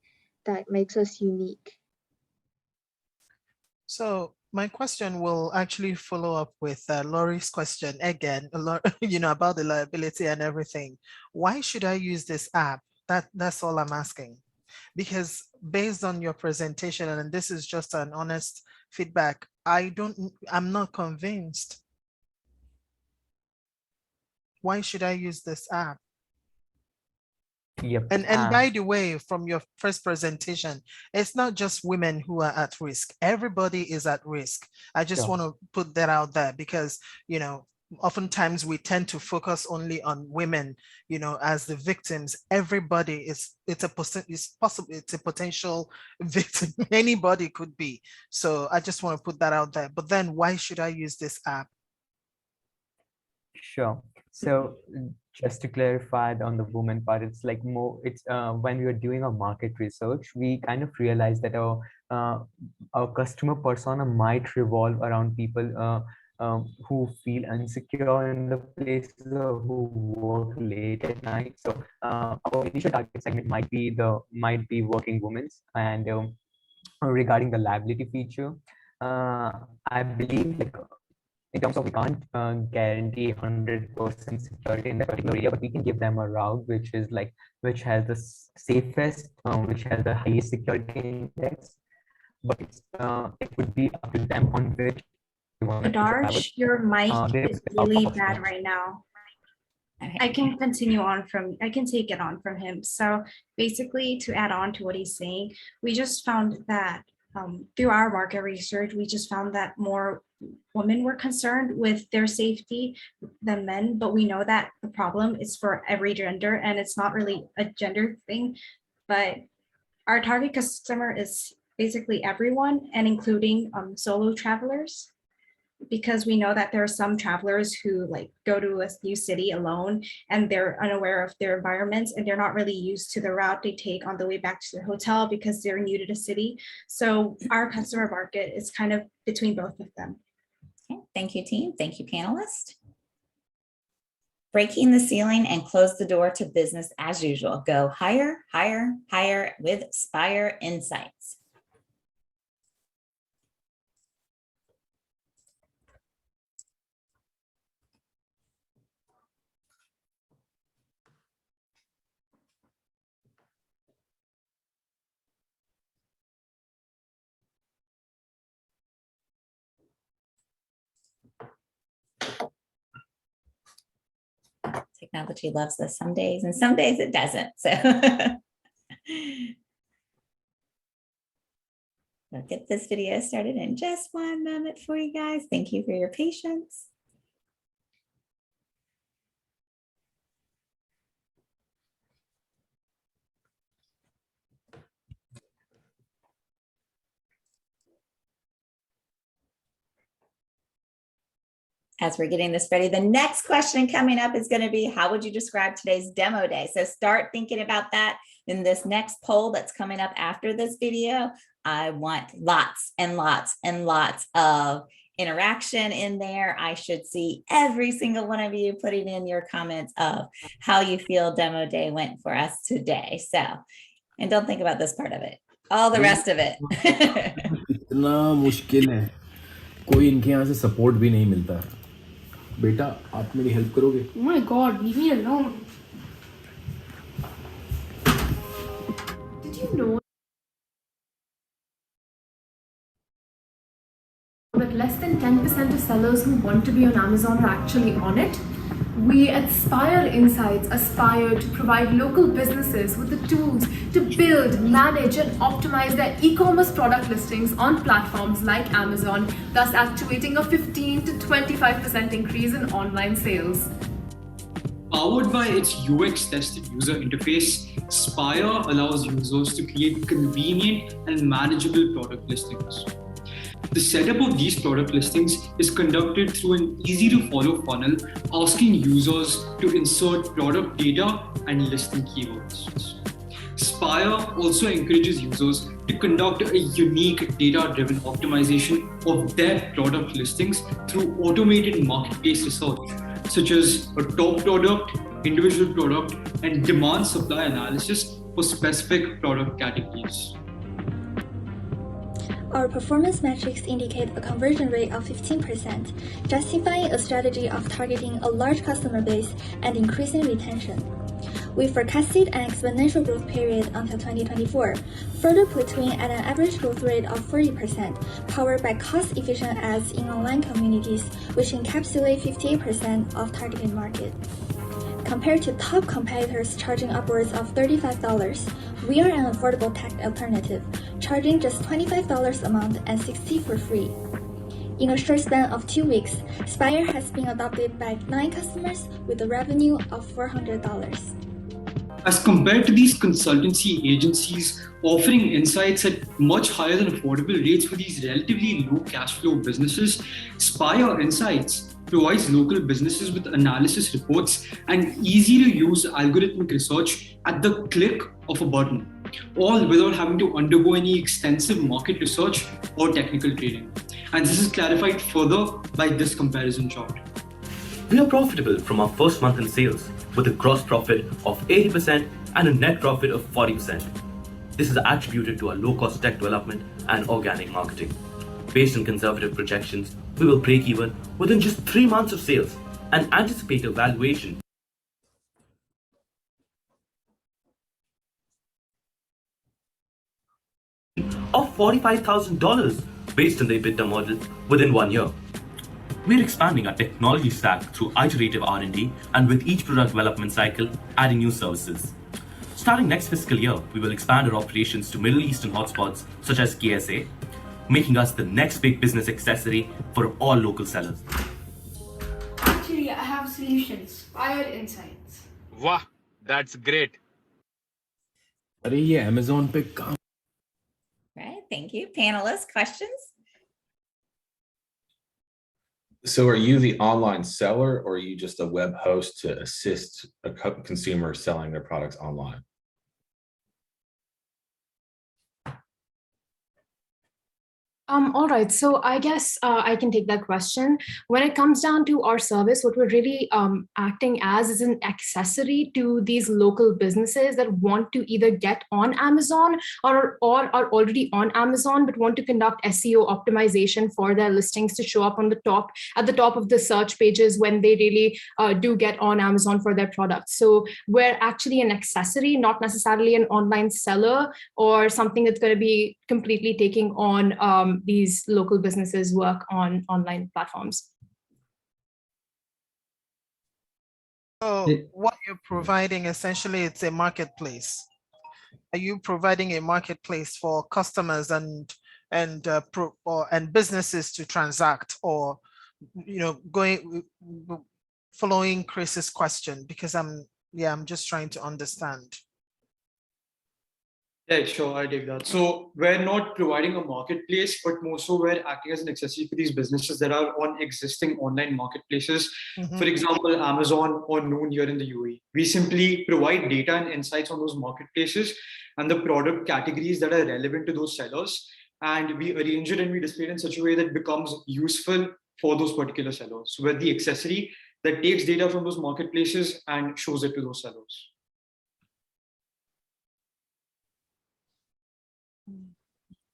[SPEAKER 13] that makes us unique.
[SPEAKER 21] So my question will actually follow up with Laurie's question again, about the liability and everything. Why should I use this app? That's all I'm asking. Because based on your presentation, and this is just an honest feedback, I'm not convinced. Why should I use this app?
[SPEAKER 20] Yep.
[SPEAKER 21] And by the way, from your first presentation, it's not just women who are at risk. Everybody is at risk. I just want to put that out there because, oftentimes we tend to focus only on women, as the victims. Everybody it's a potential victim. Anybody could be. So I just want to put that out there. But then why should I use this app?
[SPEAKER 20] Sure. So just to clarify on the woman part, it's like when we were doing our market research, we kind of realized that our customer persona might revolve around people who feel insecure in the places or who work late at night. So our initial target segment might be working women. And regarding the liability feature, I believe in terms of we can't guarantee 100% security in that particular area, but we can give them a route which has the safest, which has the highest security index. But it would be up to them on which.
[SPEAKER 19] Adarsh, your mic is really bad right now. I can take it on from him. So basically, to add on to what he's saying, we just found that through our market research, we just found that more women were concerned with their safety than men, but we know that the problem is for every gender and it's not really a gender thing, but our target customer is basically everyone and including solo travelers, because we know that there are some travelers who go to a new city alone and they're unaware of their environments and they're not really used to the route they take on the way back to their hotel because they're new to the city. So our customer market is kind of between both of them.
[SPEAKER 3] Okay. Thank you, team. Thank you, panelists. Breaking the ceiling and close the door to business as usual. Go higher, higher, higher with Spire Insights. Technology loves this some days and some days it doesn't. So I'll get this video started in just one moment for you guys. Thank you for your patience. As we're getting this ready, the next question coming up is going to be, how would you describe today's demo day? So start thinking about that in this next poll that's coming up after this video. I want lots and lots and lots of interaction in there. I should see every single one of you putting in your comments of how you feel demo day went for us today. So, and don't think about this part of it, all the rest of it.
[SPEAKER 2] इतना मुश्किल है, कोई इनके यहाँ से support भी नहीं मिलता। बेटा आप मेरी हेल्प करोगे?
[SPEAKER 14] Oh my God, leave me alone. Did you know that less than 10% of sellers who want to be on Amazon are actually on it? We at Spire Insights aspire to provide local businesses with the tools to build, manage, and optimize their e-commerce product listings on platforms like Amazon, thus actuating a 15 to 25% increase in online sales.
[SPEAKER 6] Powered by its UX-tested user interface, Spire allows users to create convenient and manageable product listings. The setup of these product listings is conducted through an easy-to-follow funnel, asking users to insert product data and listing keywords. Spire also encourages users to conduct a unique data-driven optimization of their product listings through automated marketplace research, such as a top product, individual product, and demand supply analysis for specific product categories.
[SPEAKER 7] Our performance metrics indicate a conversion rate of 15%, justifying a strategy of targeting a large customer base and increasing retention. We forecasted an exponential growth period until 2024, further plateauing at an average growth rate of 40%, powered by cost-efficient ads in online communities, which encapsulate 58% of targeted market. Compared to top competitors charging upwards of $35, we are an affordable tech alternative, charging just $25 a month and $60 for free. In a short span of 2 weeks, Spire has been adopted by 9 customers with a revenue of $400.
[SPEAKER 6] As compared to these consultancy agencies offering insights at much higher than affordable rates for these relatively low cash flow businesses, Spire Insights provides local businesses with analysis reports and easy to use algorithmic research at the click of a button, all without having to undergo any extensive market research or technical training. And this is clarified further by this comparison chart.
[SPEAKER 15] We are profitable from our first month in sales with a gross profit of 80% and a net profit of 40%. This is attributed to our low-cost tech development and organic marketing. Based on conservative projections, we will break even within just 3 months of sales and anticipate a valuation of $45,000 based on the EBITDA model within 1 year. We're expanding our technology stack through iterative R&D and with each product development cycle, adding new services. Starting next fiscal year, we will expand our operations to Middle Eastern hotspots such as KSA, making us the next big business accessory for all local sellers.
[SPEAKER 22] Actually, I have solutions. Spire Insights.
[SPEAKER 23] Wow, that's great.
[SPEAKER 2] अरे ये Amazon पे काम.
[SPEAKER 3] Right, thank you. Panelists, questions?
[SPEAKER 9] So are you the online seller or are you just a web host to assist a consumer selling their products online?
[SPEAKER 14] All right, so I guess I can take that question. When it comes down to our service, what we're really acting as is an accessory to these local businesses that want to either get on Amazon or are already on Amazon but want to conduct SEO optimization for their listings to show up on the top, at the top of the search pages when they really do get on Amazon for their products. So we're actually an accessory, not necessarily an online seller or something that's going to be completely taking on these local businesses work on online platforms.
[SPEAKER 21] So what you're providing essentially, it's a marketplace. Are you providing a marketplace for customers and businesses to transact, or following Chris's question? Because I'm just trying to understand.
[SPEAKER 6] Yeah, sure, I take that. So we're not providing a marketplace, but more so we're acting as an accessory for these businesses that are on existing online marketplaces. For example, Amazon or Noon here in the UAE. We simply provide data and insights on those marketplaces and the product categories that are relevant to those sellers. And we arrange it and we display it in such a way that it becomes useful for those particular sellers. So we're the accessory that takes data from those marketplaces and shows it to those sellers.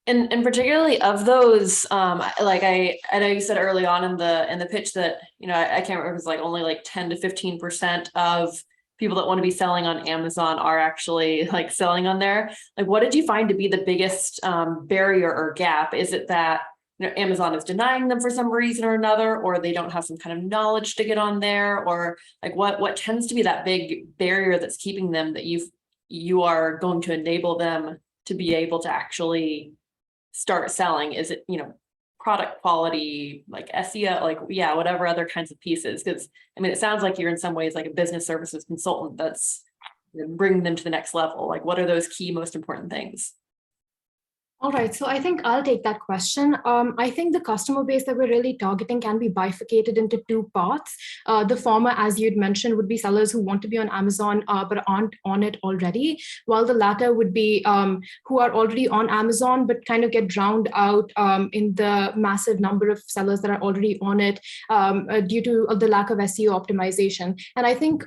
[SPEAKER 5] And particularly of those, like I know you said early on in the pitch that, I can't remember, it was like only like 10 to 15% of people that want to be selling on Amazon are actually like selling on there. Like, what did you find to be the biggest barrier or gap? Is it that Amazon is denying them for some reason or another, or they don't have some kind of knowledge to get on there, or like what tends to be that big barrier that's keeping them, that you are going to enable them to be able to actually start selling? Is it, product quality, like SEO, like, yeah, whatever other kinds of pieces? Because I mean, it sounds like you're in some ways like a business services consultant that's bringing them to the next level. Like, what are those key, most important things?
[SPEAKER 14] All right, so I think I'll take that question. I think the customer base that we're really targeting can be bifurcated into two parts. The former, as you'd mentioned, would be sellers who want to be on Amazon but aren't on it already, while the latter would be who are already on Amazon but kind of get drowned out in the massive number of sellers that are already on it due to the lack of SEO optimization. And I think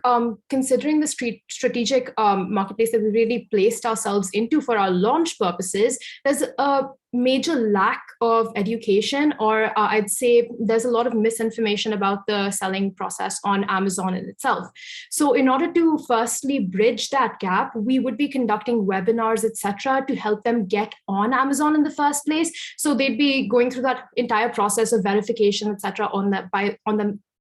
[SPEAKER 14] considering the strategic marketplace that we really placed ourselves into for our launch purposes, there's a major lack of education, or I'd say there's a lot of misinformation about the selling process on Amazon in itself. So in order to firstly bridge that gap, we would be conducting webinars, etc., to help them get on Amazon in the first place. So they'd be going through that entire process of verification, etc.,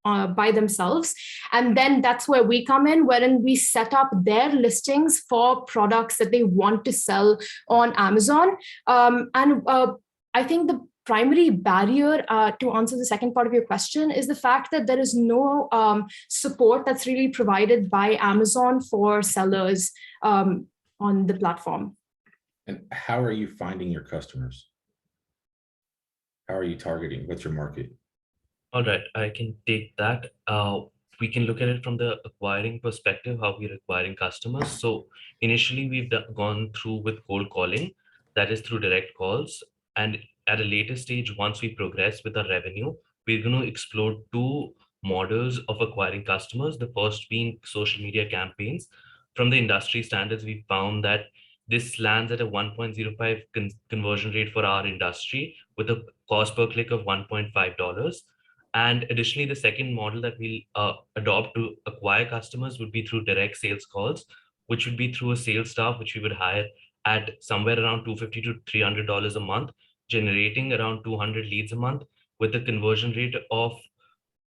[SPEAKER 14] by themselves. And then that's where we come in, wherein we set up their listings for products that they want to sell on Amazon. I think the primary barrier to answer the second part of your question is the fact that there is no support that's really provided by Amazon for sellers on the platform.
[SPEAKER 9] And how are you finding your customers? How are you targeting? What's your market?
[SPEAKER 15] All right, I can take that. We can look at it from the acquiring perspective, how we're acquiring customers. So initially we've gone through with cold calling, that is through direct calls. And at a later stage, once we progress with our revenue, we're going to explore two models of acquiring customers. The first being social media campaigns. From the industry standards, we found that this lands at a 1.05 conversion rate for our industry with a cost per click of $1.5. And additionally, the second model that we'll adopt to acquire customers would be through direct sales calls, which would be through a sales staff, which we would hire at somewhere around $250 to $300 a month, generating around 200 leads a month with a conversion rate of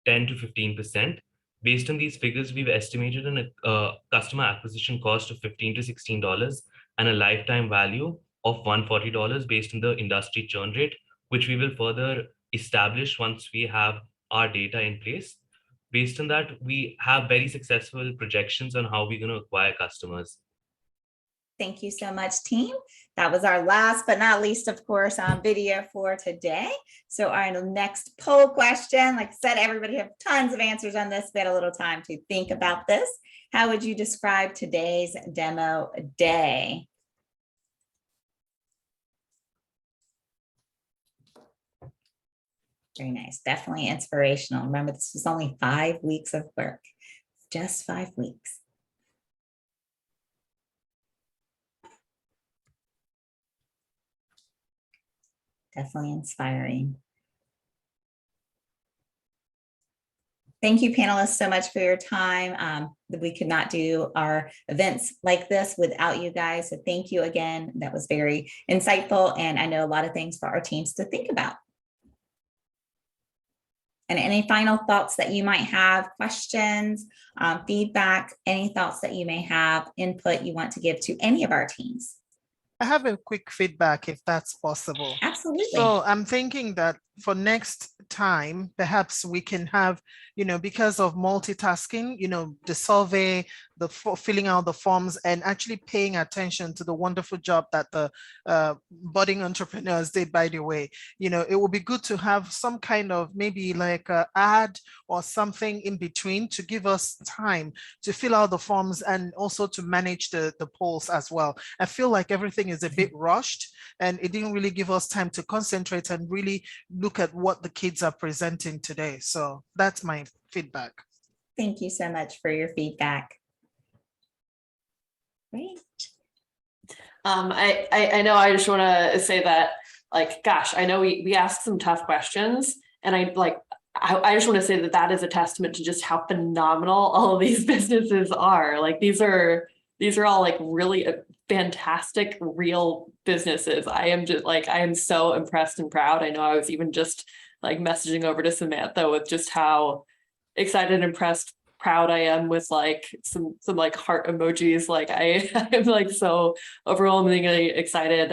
[SPEAKER 15] 10 to 15%. Based on these figures, we've estimated a customer acquisition cost of $15 to $16 and a lifetime value of $140 based on the industry churn rate, which we will further establish once we have our data in place. Based on that, we have very successful projections on how we're going to acquire customers.
[SPEAKER 3] Thank you so much, team. That was our last but not least, of course, video for today. So our next poll question, like I said, everybody have tons of answers on this. We had a little time to think about this. How would you describe today's demo day? Very nice. Definitely inspirational. Remember, this was only 5 weeks of work, just 5 weeks. Definitely inspiring. Thank you, panelists, so much for your time. We could not do our events like this without you guys. So thank you again. That was very insightful. And I know a lot of things for our teams to think about. And any final thoughts that you might have, questions, feedback, any thoughts that you may have, input you want to give to any of our teams?
[SPEAKER 21] I have a quick feedback if that's possible.
[SPEAKER 3] Absolutely.
[SPEAKER 21] So I'm thinking that for next time, perhaps we can have, because of multitasking, the survey, the filling out the forms and actually paying attention to the wonderful job that the budding entrepreneurs did, by the way. It would be good to have some kind of maybe like an ad or something in between to give us time to fill out the forms and also to manage the polls as well. I feel like everything is a bit rushed and it didn't really give us time to concentrate and really look at what the kids are presenting today. So that's my feedback.
[SPEAKER 3] Thank you so much for your feedback. Great.
[SPEAKER 5] I know I just want to say that, like, gosh, I know we asked some tough questions, and I just want to say that is a testament to just how phenomenal all of these businesses are. Like, these are all like really fantastic, real businesses. I am so impressed and proud. I know I was even just like messaging over to Samantha with just how excited, impressed, proud I am with like some like heart emojis. Like I'm like so overwhelmingly excited.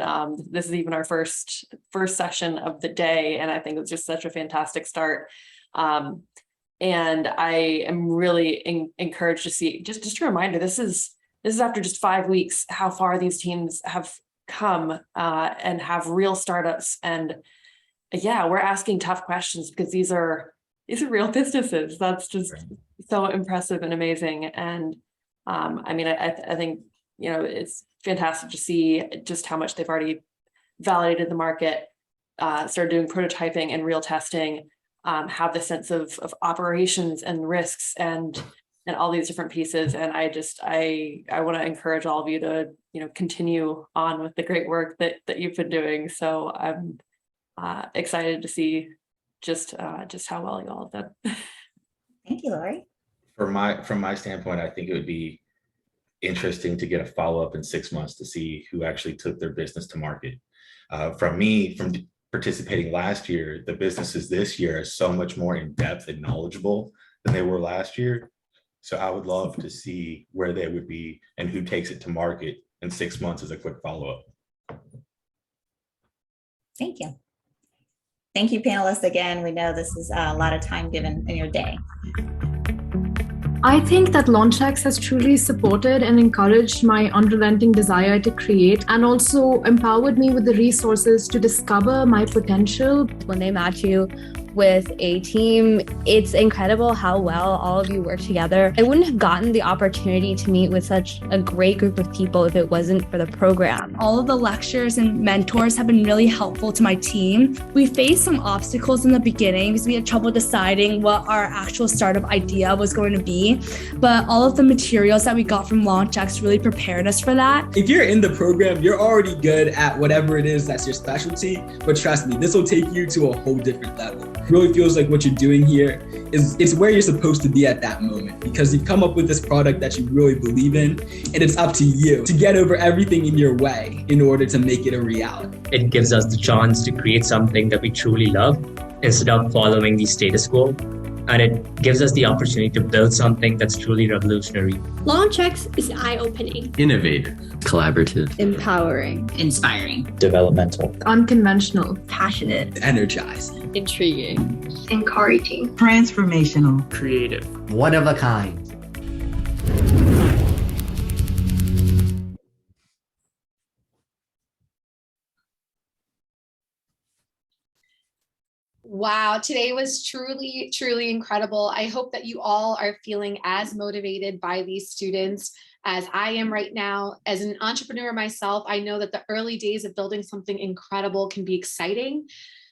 [SPEAKER 5] This is even our first session of the day, and I think it's just such a fantastic start. And I am really encouraged to see, just a reminder, this is after just 5 weeks, how far these teams have come and have real startups. And yeah, we're asking tough questions because these are real businesses. That's just so impressive and amazing. And I mean, I think, you know, it's fantastic to see just how much they've already validated the market, started doing prototyping and real testing, have the sense of operations and risks and all these different pieces. And I want to encourage all of you to, you know, continue on with the great work that you've been doing. So I'm excited to see just how well you all have done.
[SPEAKER 3] Thank you, Lori.
[SPEAKER 9] From my standpoint, I think it would be interesting to get a follow-up in 6 months to see who actually took their business to market. From participating last year, the businesses this year are so much more in depth and knowledgeable than they were last year. So I would love to see where they would be and who takes it to market in 6 months as a quick follow-up.
[SPEAKER 3] Thank you. Thank you, panelists. Again, we know this is a lot of time given in your day.
[SPEAKER 14] I think that LaunchX has truly supported and encouraged my unrelenting desire to create, and also empowered me with the resources to discover my potential.
[SPEAKER 10] When they match you with a team, it's incredible how well all of you work together. I wouldn't have gotten the opportunity to meet with such a great group of people if it wasn't for the program.
[SPEAKER 11] All of the lectures and mentors have been really helpful to my team. We faced some obstacles in the beginning because we had trouble deciding what our actual startup idea was going to be, but all of the materials that we got from LaunchX really prepared us for that.
[SPEAKER 12] If you're in the program, you're already good at whatever it is that's your specialty, but trust me, this will take you to a whole different level. It really feels like what you're doing here is where you're supposed to be at that moment, because you've come up with this product that you really believe in, and it's up to you to get over everything in your way in order to make it a reality.
[SPEAKER 18] It gives us the chance to create something that we truly love instead of following the status quo. And it gives us the opportunity to build something that's truly revolutionary.
[SPEAKER 24] LaunchX is eye-opening,
[SPEAKER 26] innovative, collaborative,
[SPEAKER 24] empowering,
[SPEAKER 27] inspiring,
[SPEAKER 26] developmental,
[SPEAKER 14] unconventional,
[SPEAKER 12] passionate, energizing,
[SPEAKER 24] intriguing,
[SPEAKER 27] encouraging,
[SPEAKER 28] transformational,
[SPEAKER 26] creative,
[SPEAKER 28] one of a kind.
[SPEAKER 29] Wow, today was truly, truly incredible. I hope that you all are feeling as motivated by these students as I am right now. As an entrepreneur myself, I know that the early days of building something incredible can be exciting,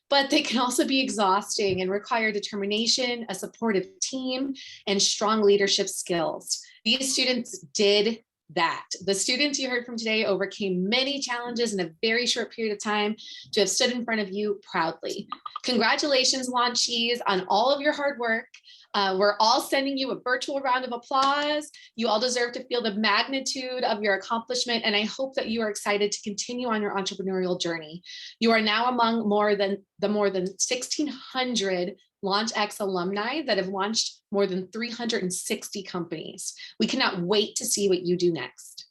[SPEAKER 29] but they can also be exhausting and require determination, a supportive team, and strong leadership skills. These students did that. The students you heard from today overcame many challenges in a very short period of time to have stood in front of you proudly. Congratulations, launchees, on all of your hard work. We're all sending you a virtual round of applause. You all deserve to feel the magnitude of your accomplishment, and I hope that you are excited to continue on your entrepreneurial journey. You are now among more than 1,600 LaunchX alumni that have launched more than 360 companies. We cannot wait to see what you do next.